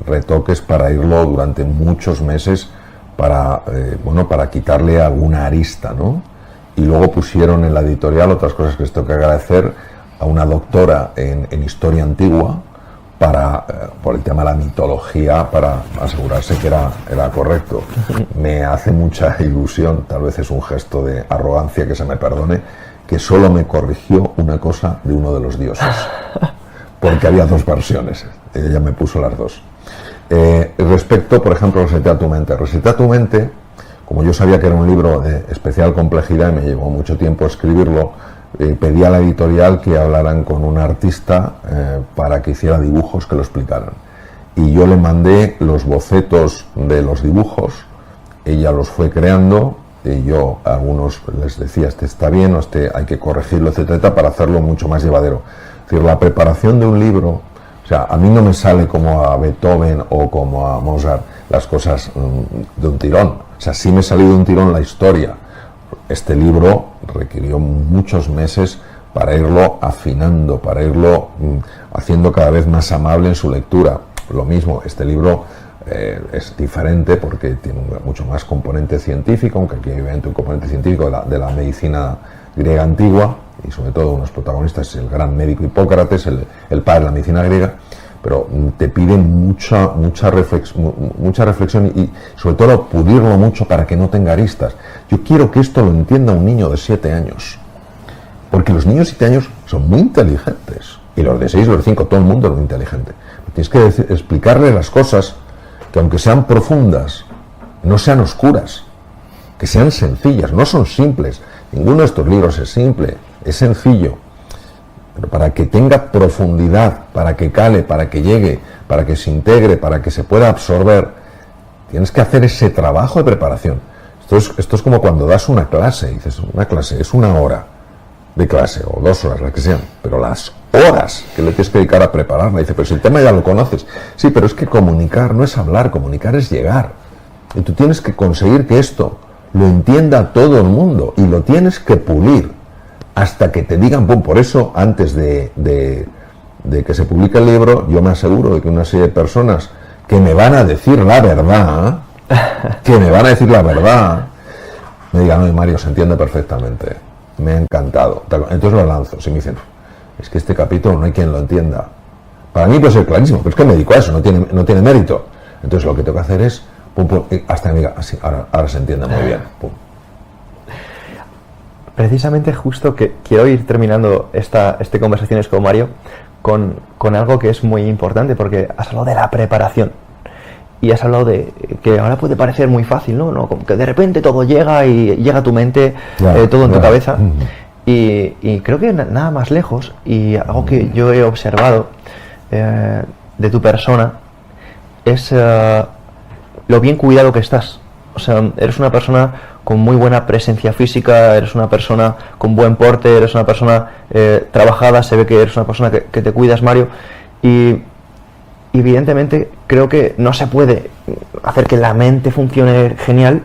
retoques para irlo durante muchos meses para quitarle alguna arista, ¿no? Y luego pusieron en la editorial otras cosas que les tengo que agradecer a una doctora en historia antigua por el tema de la mitología, para asegurarse que era correcto. Me hace mucha ilusión, tal vez es un gesto de arrogancia, que se me perdone, que solo me corrigió una cosa de uno de los dioses. Porque había dos versiones, ella me puso las dos. Respecto, por ejemplo, Resetea tu mente. Resetea tu mente, como yo sabía que era un libro de especial complejidad y me llevó mucho tiempo escribirlo, pedí a la editorial que hablaran con un artista para que hiciera dibujos que lo explicaran. Y yo le mandé los bocetos de los dibujos, ella los fue creando, y yo a algunos les decía, este está bien, o este hay que corregirlo, etcétera, para hacerlo mucho más llevadero. Es decir, la preparación de un libro, o sea, a mí no me sale como a Beethoven o como a Mozart las cosas de un tirón. O sea, sí me salió de un tirón la historia. Este libro requirió muchos meses para irlo afinando, para irlo haciendo cada vez más amable en su lectura. Lo mismo, este libro es diferente porque tiene mucho más componente científico, aunque aquí hay un componente científico de la medicina griega antigua, y sobre todo unos protagonistas, el gran médico Hipócrates, el padre de la medicina griega, pero te piden mucha reflexión y sobre todo pulirlo mucho para que no tenga aristas. Yo quiero que esto lo entienda un niño de 7 años, porque los niños de 7 años son muy inteligentes, y los de 6 o de 5, todo el mundo es muy inteligente. Tienes que explicarle las cosas que, aunque sean profundas, no sean oscuras. que sean sencillas, no son simples. Ninguno de estos libros es simple, es sencillo. Pero para que tenga profundidad, para que cale, para que llegue, para que se integre, para que se pueda absorber, tienes que hacer ese trabajo de preparación. Esto es como cuando das una clase, dices, una clase es 1 hora de clase, o 2 horas, las que sean, pero las horas que le tienes que dedicar a prepararla, dice, pero si el tema ya lo conoces, sí, pero es que comunicar no es hablar, comunicar es llegar, y tú tienes que conseguir que esto lo entienda todo el mundo, y lo tienes que pulir, hasta que te digan, pum, por eso, antes de que se publique el libro, yo me aseguro de que una serie de personas que me van a decir la verdad, me digan, no, Mario, se entiende perfectamente, me ha encantado, entonces lo lanzo. Si me dicen, es que este capítulo no hay quien lo entienda, para mí puede ser clarísimo, pero es que me dedico a eso, no tiene mérito. Entonces lo que tengo que hacer es, pum, pum, hasta que me diga, así, ahora se entiende muy bien, pum. Precisamente justo que quiero ir terminando este conversaciones con Mario con algo que es muy importante, porque has hablado de la preparación y has hablado de que ahora puede parecer muy fácil, ¿no? Como que de repente todo llega y llega a tu mente, todo en tu cabeza. Y creo que nada más lejos, y algo que yo he observado de tu persona es lo bien cuidado que estás. O sea, eres una persona con muy buena presencia física, eres una persona con buen porte, eres una persona trabajada, se ve que eres una persona que te cuidas, Mario, y evidentemente creo que no se puede hacer que la mente funcione genial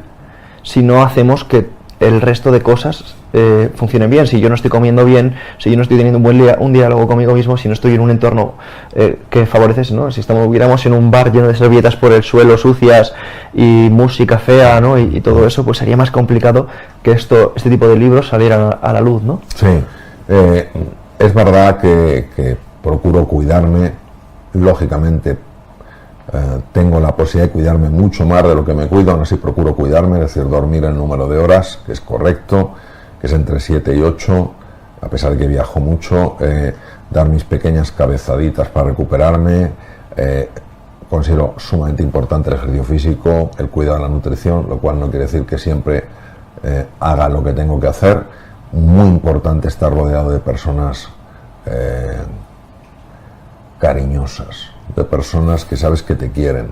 si no hacemos que el resto de cosas funcionen bien. Si yo no estoy comiendo bien, si yo no estoy teniendo un diálogo conmigo mismo, si no estoy en un entorno que favorece, ¿no? Si estuviéramos en un bar lleno de servilletas por el suelo sucias y música fea, ¿no? y todo eso, pues sería más complicado que este tipo de libros salieran a la luz, ¿no? Sí, es verdad que procuro cuidarme, lógicamente. Tengo la posibilidad de cuidarme mucho más de lo que me cuido, aún así procuro cuidarme, es decir, dormir el número de horas, que es correcto, que es entre 7 y 8, a pesar de que viajo mucho, dar mis pequeñas cabezaditas para recuperarme. Considero sumamente importante el ejercicio físico, el cuidado de la nutrición, lo cual no quiere decir que siempre haga lo que tengo que hacer. Muy importante estar rodeado de personas cariñosas, de personas que sabes que te quieren.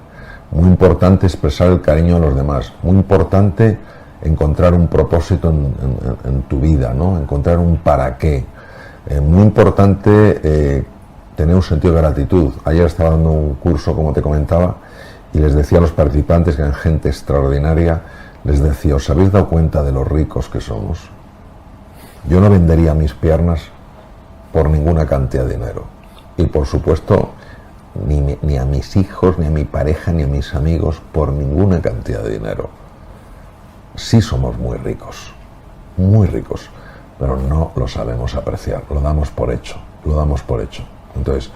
Muy importante expresar el cariño a los demás. Muy importante encontrar un propósito en tu vida, ¿no? Encontrar un para qué. Muy importante tener un sentido de gratitud. Ayer estaba dando un curso, como te comentaba, y les decía a los participantes, que eran gente extraordinaria, les decía, ¿os habéis dado cuenta de lo ricos que somos? Yo no vendería mis piernas por ninguna cantidad de dinero. Y por supuesto, ni a mis hijos, ni a mi pareja, ni a mis amigos por ninguna cantidad de dinero. Sí somos muy ricos, pero no lo sabemos apreciar, lo damos por hecho. Entonces,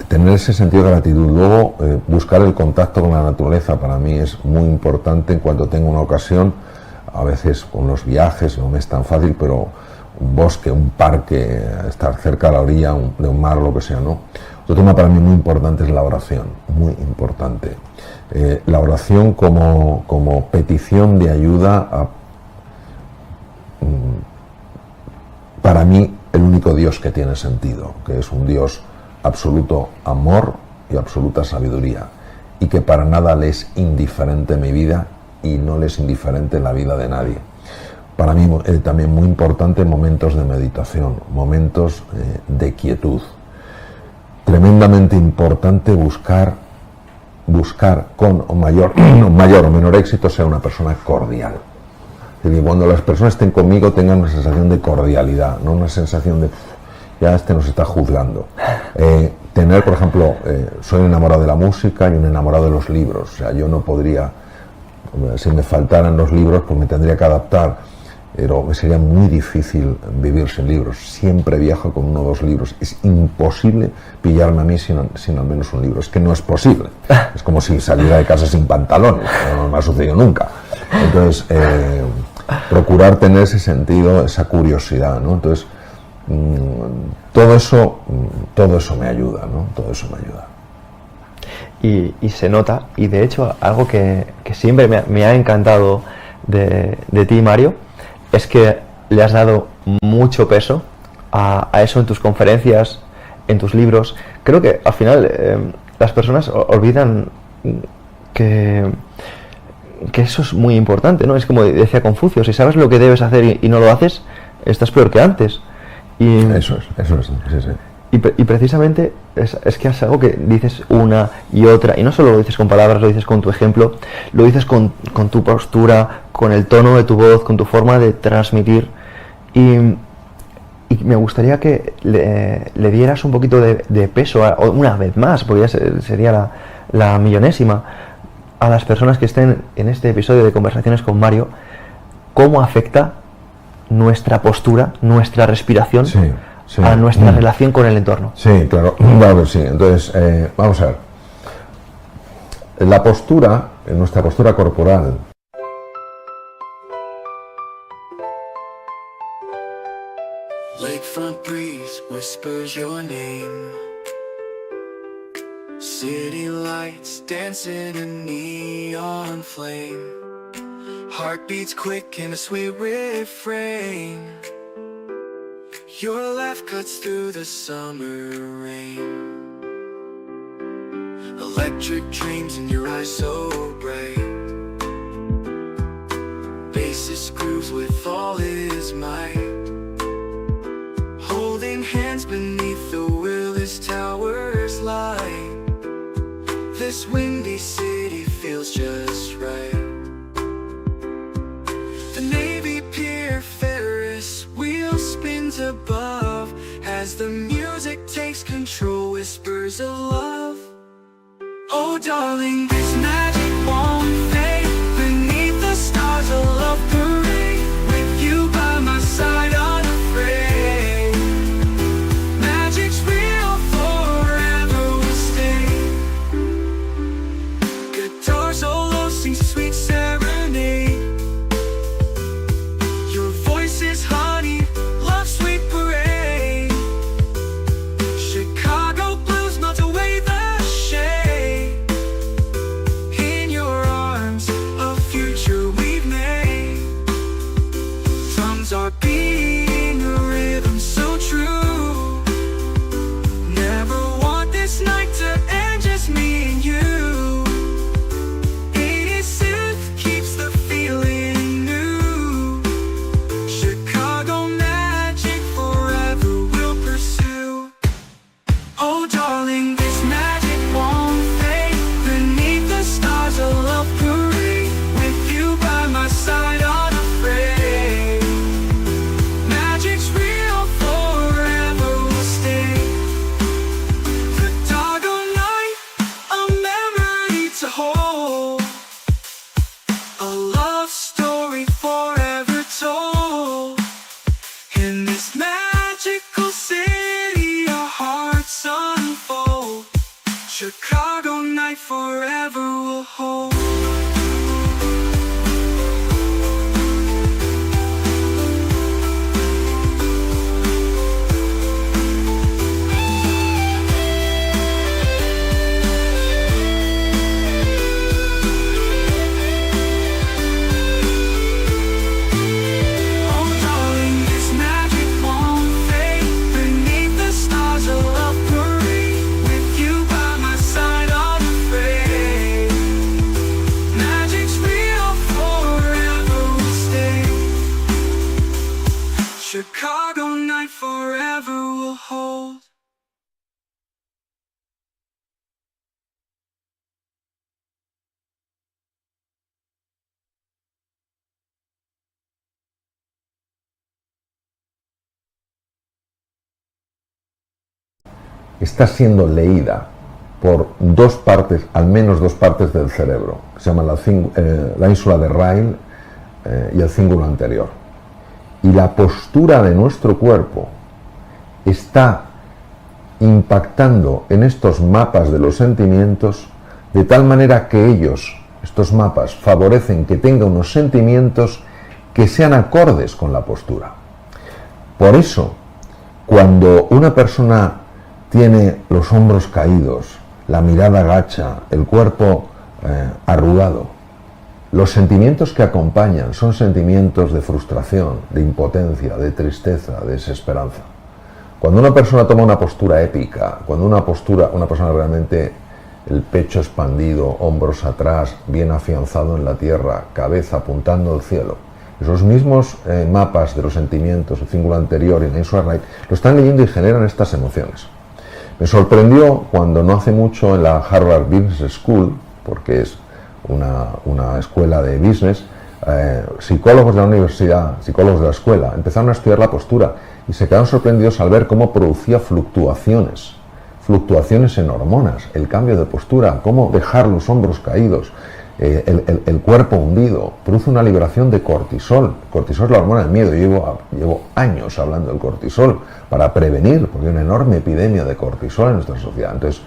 tener ese sentido de gratitud, luego buscar el contacto con la naturaleza para mí es muy importante en cuanto tengo una ocasión. A veces con los viajes no me es tan fácil, pero un bosque, un parque, estar cerca a la orilla de un mar o lo que sea, ¿no? Otro tema para mí muy importante es la oración, muy importante. La oración como petición de ayuda para mí el único Dios que tiene sentido, que es un Dios absoluto amor y absoluta sabiduría, y que para nada le es indiferente mi vida y no le es indiferente la vida de nadie. Para mí también muy importante momentos de meditación, momentos de quietud. Tremendamente importante buscar con mayor o menor éxito ser una persona cordial. Es decir, cuando las personas estén conmigo tengan una sensación de cordialidad, no una sensación de ya nos está juzgando. Tener, por ejemplo, soy un enamorado de la música y un enamorado de los libros. O sea, yo no podría, si me faltaran los libros, pues me tendría que adaptar. Pero me sería muy difícil vivir sin libros. Siempre viajo con 1 o 2 libros. Es imposible pillarme a mí sin al menos un libro. Es que no es posible. Es como si saliera de casa sin pantalones. No me ha sucedido nunca. Entonces, procurar tener ese sentido, esa curiosidad, ¿no? Entonces, todo eso me ayuda, ¿no? Todo eso me ayuda. Y se nota, y de hecho algo que siempre me ha encantado de ti, Mario, es que le has dado mucho peso a eso en tus conferencias, en tus libros. Creo que al final las personas olvidan que eso es muy importante, ¿no? Es como decía Confucio, si sabes lo que debes hacer y no lo haces, estás peor que antes. Y eso es, sí, sí. Y precisamente es que es algo que dices una y otra, y no solo lo dices con palabras, lo dices con tu ejemplo, lo dices con tu postura, con el tono de tu voz, con tu forma de transmitir. Y me gustaría que le dieras un poquito de peso, una vez más, porque ya sería la millonésima, a las personas que estén en este episodio de Conversaciones con Mario, cómo afecta nuestra postura, nuestra respiración, sí. a nuestra relación con el entorno. Sí, claro, claro, sí. Entonces, vamos a ver. La postura, nuestra postura corporal. Lakefront breeze whispers your name. City lights dancing in neon flame. Heartbeats quick in a sweet refrain. Your laugh cuts through the summer rain. Electric dreams in your eyes so bright. Bassist grooves with all his might. Holding hands beneath the Willis Towers light. This windy city feels just right. The Navy Pier Ferris wheel spins above as the music takes control, whispers of love. Oh darling, this magic won't fade. Beneath the stars a love parade. With you by my side unafraid. Magic's real, forever will stay. Guitar solo sings a sweet serenade. Your voice is honey, love's sweet parade. Chicago blues melt away the shade. In your arms, a future we've made. Drums are beating a rhythm so true. Never want this night to end, just me and you. 80s synth keeps the feeling new. Chicago magic forever will pursue. Oh darling, this magic won't fade. Beneath the stars a love parade. With you by my side unafraid. Magic's real, forever will stay. The doggone night, a memory to hold. A love story forever told. In this magical city, our hearts unfold. Chicago night forever will hold. Oh darling, this magic won't fade. Beneath the stars a love parade. With you by my side unafraid. Magic's real, forever will stay. Chicago night forever will hold. Está siendo leída por dos partes, al menos dos partes del cerebro, que se llama la ínsula de Ryle y el cíngulo anterior. Y la postura de nuestro cuerpo está impactando en estos mapas de los sentimientos de tal manera que ellos, estos mapas, favorecen que tenga unos sentimientos que sean acordes con la postura. Por eso, cuando una persona tiene los hombros caídos, la mirada gacha, el cuerpo arrugado, Los sentimientos que acompañan son sentimientos de frustración, de impotencia, de tristeza, de desesperanza. Cuando una persona toma una postura épica, cuando una persona realmente el pecho expandido, hombros atrás, bien afianzado en la tierra, cabeza apuntando al cielo, esos mismos mapas de los sentimientos, el cíngulo anterior y la Insular Night, lo están leyendo y generan estas emociones. Me sorprendió cuando no hace mucho en la Harvard Business School, porque es una escuela de business, psicólogos de la universidad, psicólogos de la escuela, empezaron a estudiar la postura y se quedaron sorprendidos al ver cómo producía fluctuaciones en hormonas, el cambio de postura, cómo dejar los hombros caídos, el cuerpo hundido, produce una liberación de cortisol. Cortisol es la hormona del miedo. Llevo años hablando del cortisol para prevenir, porque hay una enorme epidemia de cortisol en nuestra sociedad. Entonces,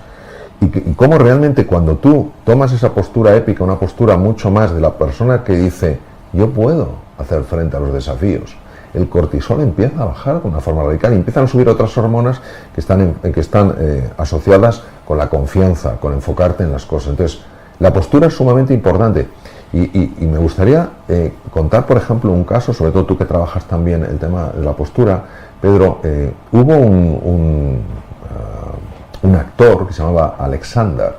y cómo realmente cuando tú tomas esa postura épica, una postura mucho más de la persona que dice, yo puedo hacer frente a los desafíos, el cortisol empieza a bajar de una forma radical y empiezan a subir otras hormonas que están asociadas con la confianza, con enfocarte en las cosas. Entonces, la postura es sumamente importante y me gustaría contar, por ejemplo, un caso, sobre todo tú que trabajas también el tema de la postura, Pedro. Hubo un actor que se llamaba Alexander,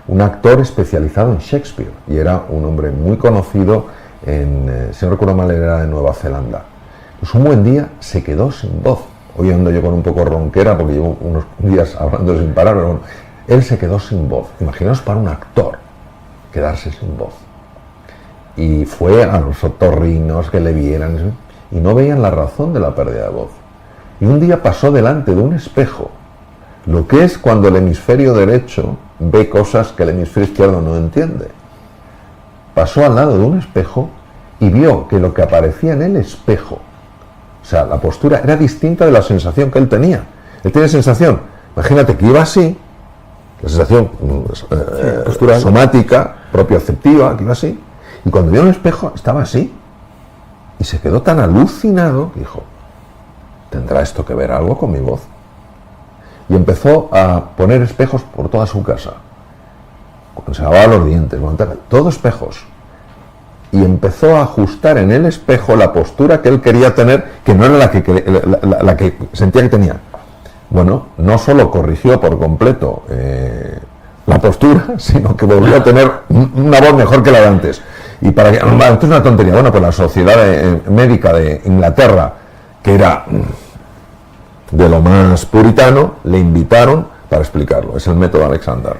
un actor especializado en Shakespeare, y era un hombre muy conocido si no recuerdo mal, era de Nueva Zelanda. Pues un buen día se quedó sin voz. Hoy ando yo con un poco ronquera porque llevo unos días hablando sin parar, pero bueno, él se quedó sin voz. Imaginaos para un actor quedarse sin voz. Y fue a los otorrinos que le vieran y no veían la razón de la pérdida de voz. Y un día pasó delante de un espejo, lo que es cuando el hemisferio derecho ve cosas que el hemisferio izquierdo no entiende. Pasó al lado de un espejo y vio que lo que aparecía en el espejo, o sea, la postura era distinta de la sensación que él tenía. Él tiene sensación, imagínate que iba así, la sensación postural, somática, propioceptiva, que iba así, y cuando vio un espejo estaba así, y se quedó tan alucinado que dijo, ¿tendrá esto que ver algo con mi voz? Y empezó a poner espejos por toda su casa. Cuando se lavaba los dientes, todo espejos. Y empezó a ajustar en el espejo la postura que él quería tener, que no era la que sentía que tenía. Bueno, no solo corrigió por completo la postura, sino que volvió a tener una voz mejor que la de antes. Y para que, esto es una tontería, bueno, pues la Sociedad Médica de Inglaterra, que era de lo más puritano, le invitaron para explicarlo. Es el método Alexander.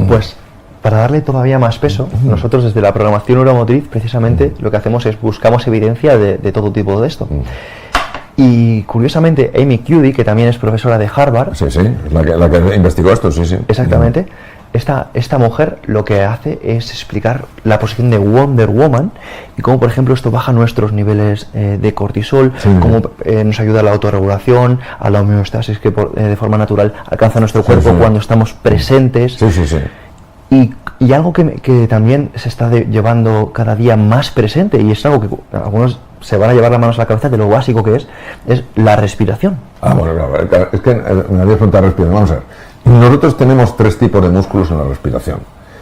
Pues para darle todavía más peso, nosotros desde la programación neuromotriz precisamente lo que hacemos es buscamos evidencia de todo tipo de esto. Y curiosamente Amy Cuddy, que también es profesora de Harvard, sí, es la que investigó esto, sí. Exactamente. Esta mujer lo que hace es explicar la posición de Wonder Woman y cómo, por ejemplo, esto baja nuestros niveles de cortisol, cómo nos ayuda a la autorregulación, a la homeostasis que de forma natural alcanza nuestro cuerpo cuando estamos presentes. Y algo que también se está llevando cada día más presente, y es algo que algunos se van a llevar las manos a la cabeza de lo básico que es la respiración. Bueno, es que me había preguntado respiración. Vamos a ver. Nosotros tenemos 3 tipos de músculos en la respiración: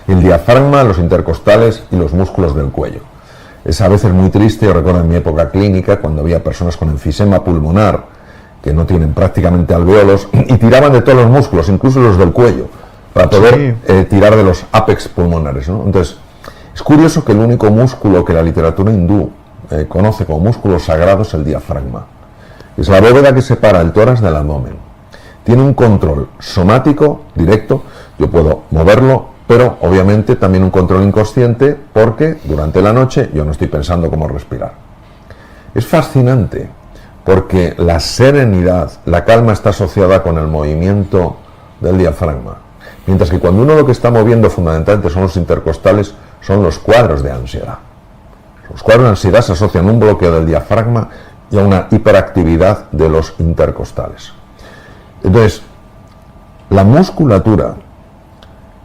el diafragma, los intercostales y los músculos del cuello. Es a veces muy triste. Yo recuerdo en mi época clínica cuando había personas con enfisema pulmonar que no tienen prácticamente alvéolos y tiraban de todos los músculos, incluso los del cuello, para poder tirar de los ápex pulmonares, ¿no? Entonces, es curioso que el único músculo que la literatura hindú conoce como músculo sagrado es el diafragma. Es la bóveda que separa el tórax del abdomen. Tiene un control somático directo, yo puedo moverlo, pero obviamente también un control inconsciente porque durante la noche yo no estoy pensando cómo respirar. Es fascinante porque la serenidad, la calma está asociada con el movimiento del diafragma. Mientras que cuando uno lo que está moviendo fundamentalmente son los intercostales, son los cuadros de ansiedad. Los cuadros de ansiedad se asocian a un bloqueo del diafragma y a una hiperactividad de los intercostales. Entonces, la musculatura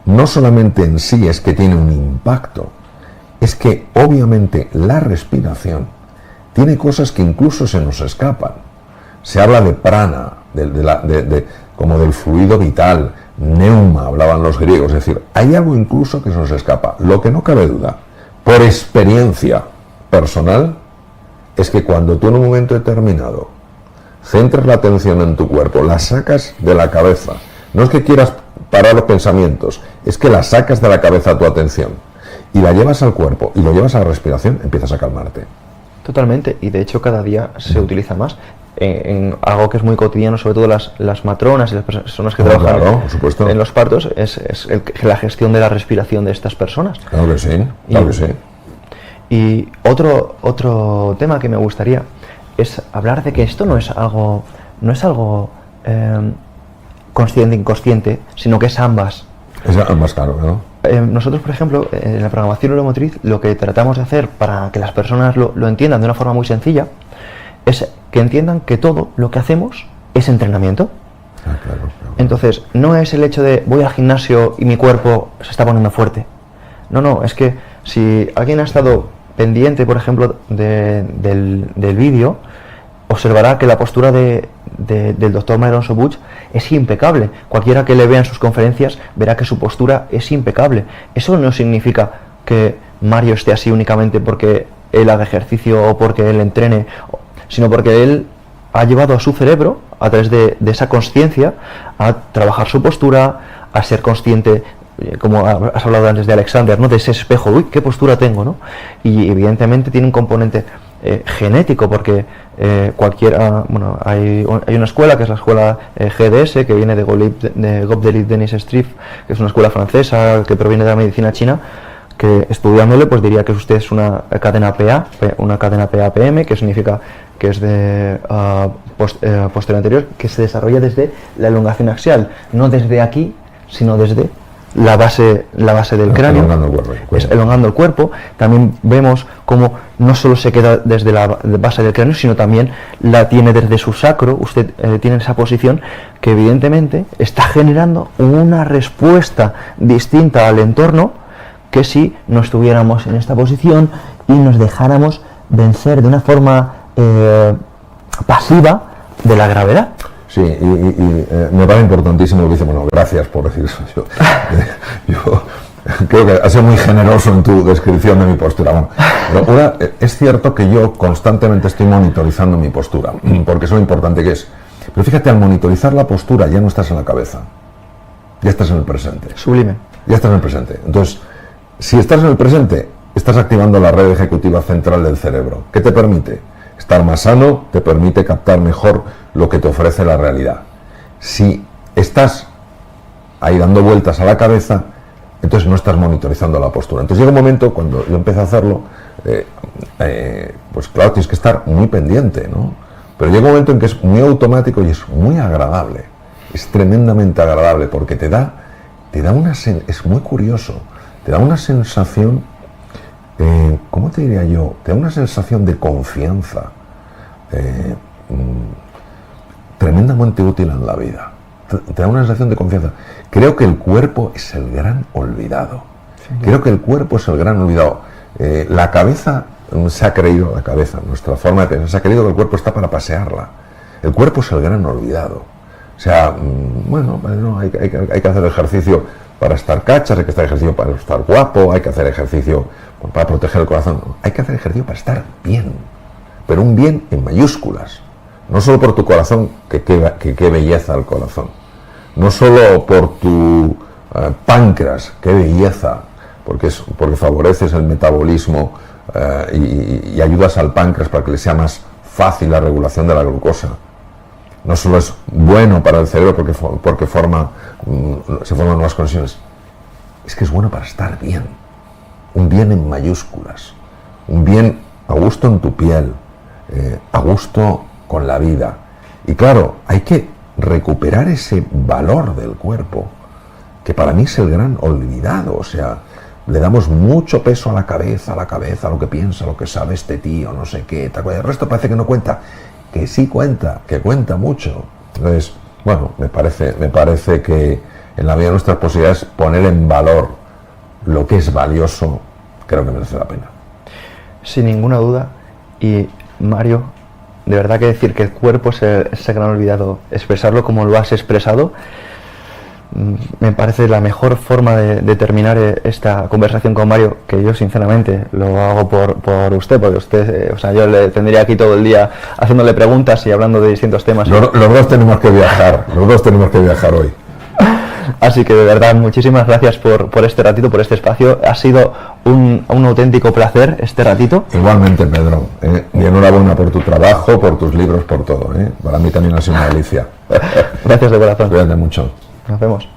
no solamente en sí es que tiene un impacto, es que obviamente la respiración tiene cosas que incluso se nos escapan. Se habla de prana, como del fluido vital, neuma, hablaban los griegos, es decir, hay algo incluso que se nos escapa. Lo que no cabe duda, por experiencia personal, es que cuando tú en un momento determinado centras la atención en tu cuerpo, la sacas de la cabeza, no es que quieras parar los pensamientos, es que la sacas de la cabeza tu atención y la llevas al cuerpo y lo llevas a la respiración, empiezas a calmarte. Totalmente, y de hecho cada día se utiliza más en algo que es muy cotidiano, sobre todo las matronas y las personas que trabajan claro, por supuesto, en los partos, la gestión de la respiración de estas personas. Claro que sí, claro que sí. Y otro tema que me gustaría es hablar de que esto no es algo consciente inconsciente, sino que es ambas. Es ambas, claro, ¿no? Nosotros, por ejemplo, en la programación neuromotriz, lo que tratamos de hacer para que las personas lo entiendan de una forma muy sencilla es que entiendan que todo lo que hacemos es entrenamiento. Claro. Entonces, no es el hecho de voy al gimnasio y mi cuerpo se está poniendo fuerte. No, es que si alguien ha estado pendiente, por ejemplo, del vídeo, observará que la postura del doctor Mario Alonso Puig es impecable. Cualquiera que le vea en sus conferencias verá que su postura es impecable. Eso no significa que Mario esté así únicamente porque él haga ejercicio o porque él entrene, sino porque él ha llevado a su cerebro, a través de esa consciencia, a trabajar su postura, a ser consciente, como has hablado antes de Alexander, ¿no? De ese espejo, uy, qué postura tengo, ¿no? Y evidentemente tiene un componente genético, porque hay una escuela que es la escuela GDS, que viene de Gobdelit Denis Striff, que es una escuela francesa que proviene de la medicina china, que estudiándole pues diría que usted es una cadena PA-PM, que significa que es de posterior anterior, que se desarrolla desde la elongación axial, no desde aquí, sino desde la base del cráneo, elongando el cuerpo. También vemos cómo no solo se queda desde la base del cráneo, sino también la tiene desde su sacro. Usted tiene esa posición que evidentemente está generando una respuesta distinta al entorno que si no estuviéramos en esta posición y nos dejáramos vencer de una forma pasiva de la gravedad. Sí, y me parece importantísimo lo que dice. Bueno, gracias por decir eso. Yo creo que has sido muy generoso en tu descripción de mi postura. Bueno, pero ahora, es cierto que yo constantemente estoy monitorizando mi postura, porque es lo importante que es. Pero fíjate, al monitorizar la postura ya no estás en la cabeza, ya estás en el presente. Sublime. Ya estás en el presente. Entonces, si estás en el presente, estás activando la red ejecutiva central del cerebro. ¿Qué te permite? Estar más sano, te permite captar mejor lo que te ofrece la realidad. Si estás ahí dando vueltas a la cabeza, entonces no estás monitorizando la postura. Entonces llega un momento, cuando yo empecé a hacerlo, pues claro, tienes que estar muy pendiente, ¿no? Pero llega un momento en que es muy automático y es muy agradable. Es tremendamente agradable porque te da es muy curioso, te da una sensación, ¿cómo te diría yo? Te da una sensación de confianza tremendamente útil en la vida. Te da una sensación de confianza. Creo que el cuerpo es el gran olvidado. Sí, creo que el cuerpo es el gran olvidado. La cabeza se ha creído, nuestra forma de pensar, se ha creído que el cuerpo está para pasearla. El cuerpo es el gran olvidado. O sea, bueno, hay que hacer ejercicio para estar cachas, hay que hacer ejercicio para estar guapo, hay que hacer ejercicio para proteger el corazón. Hay que hacer ejercicio para estar bien, pero un bien en mayúsculas. No solo por tu corazón, que qué belleza el corazón. No solo por tu páncreas, qué belleza, porque favoreces el metabolismo y ayudas al páncreas para que le sea más fácil la regulación de la glucosa. No solo es bueno para el cerebro porque se forman nuevas conexiones, es que es bueno para estar bien. Un bien en mayúsculas, un bien a gusto en tu piel, a gusto con la vida. Y claro, hay que recuperar ese valor del cuerpo, que para mí es el gran olvidado. O sea, le damos mucho peso a la cabeza, lo que piensa, lo que sabe este tío, no sé qué, el resto parece que no cuenta. Que sí cuenta, que cuenta mucho. Entonces, bueno, me parece que en la medida de nuestras posibilidades poner en valor lo que es valioso, creo que merece la pena. Sin ninguna duda. Y Mario, de verdad que decir que el cuerpo es ese gran olvidado, expresarlo como lo has expresado, me parece la mejor forma de terminar esta conversación con Mario, que yo sinceramente lo hago por usted, porque usted, o sea, yo le tendría aquí todo el día haciéndole preguntas y hablando de distintos temas. Los dos tenemos que viajar hoy. Así que de verdad, muchísimas gracias por este ratito, por este espacio. Ha sido un auténtico placer este ratito. Igualmente, Pedro. Y enhorabuena por tu trabajo, por tus libros, por todo. Para mí también ha sido una delicia. Gracias de corazón. Cuídate mucho. Nos vemos.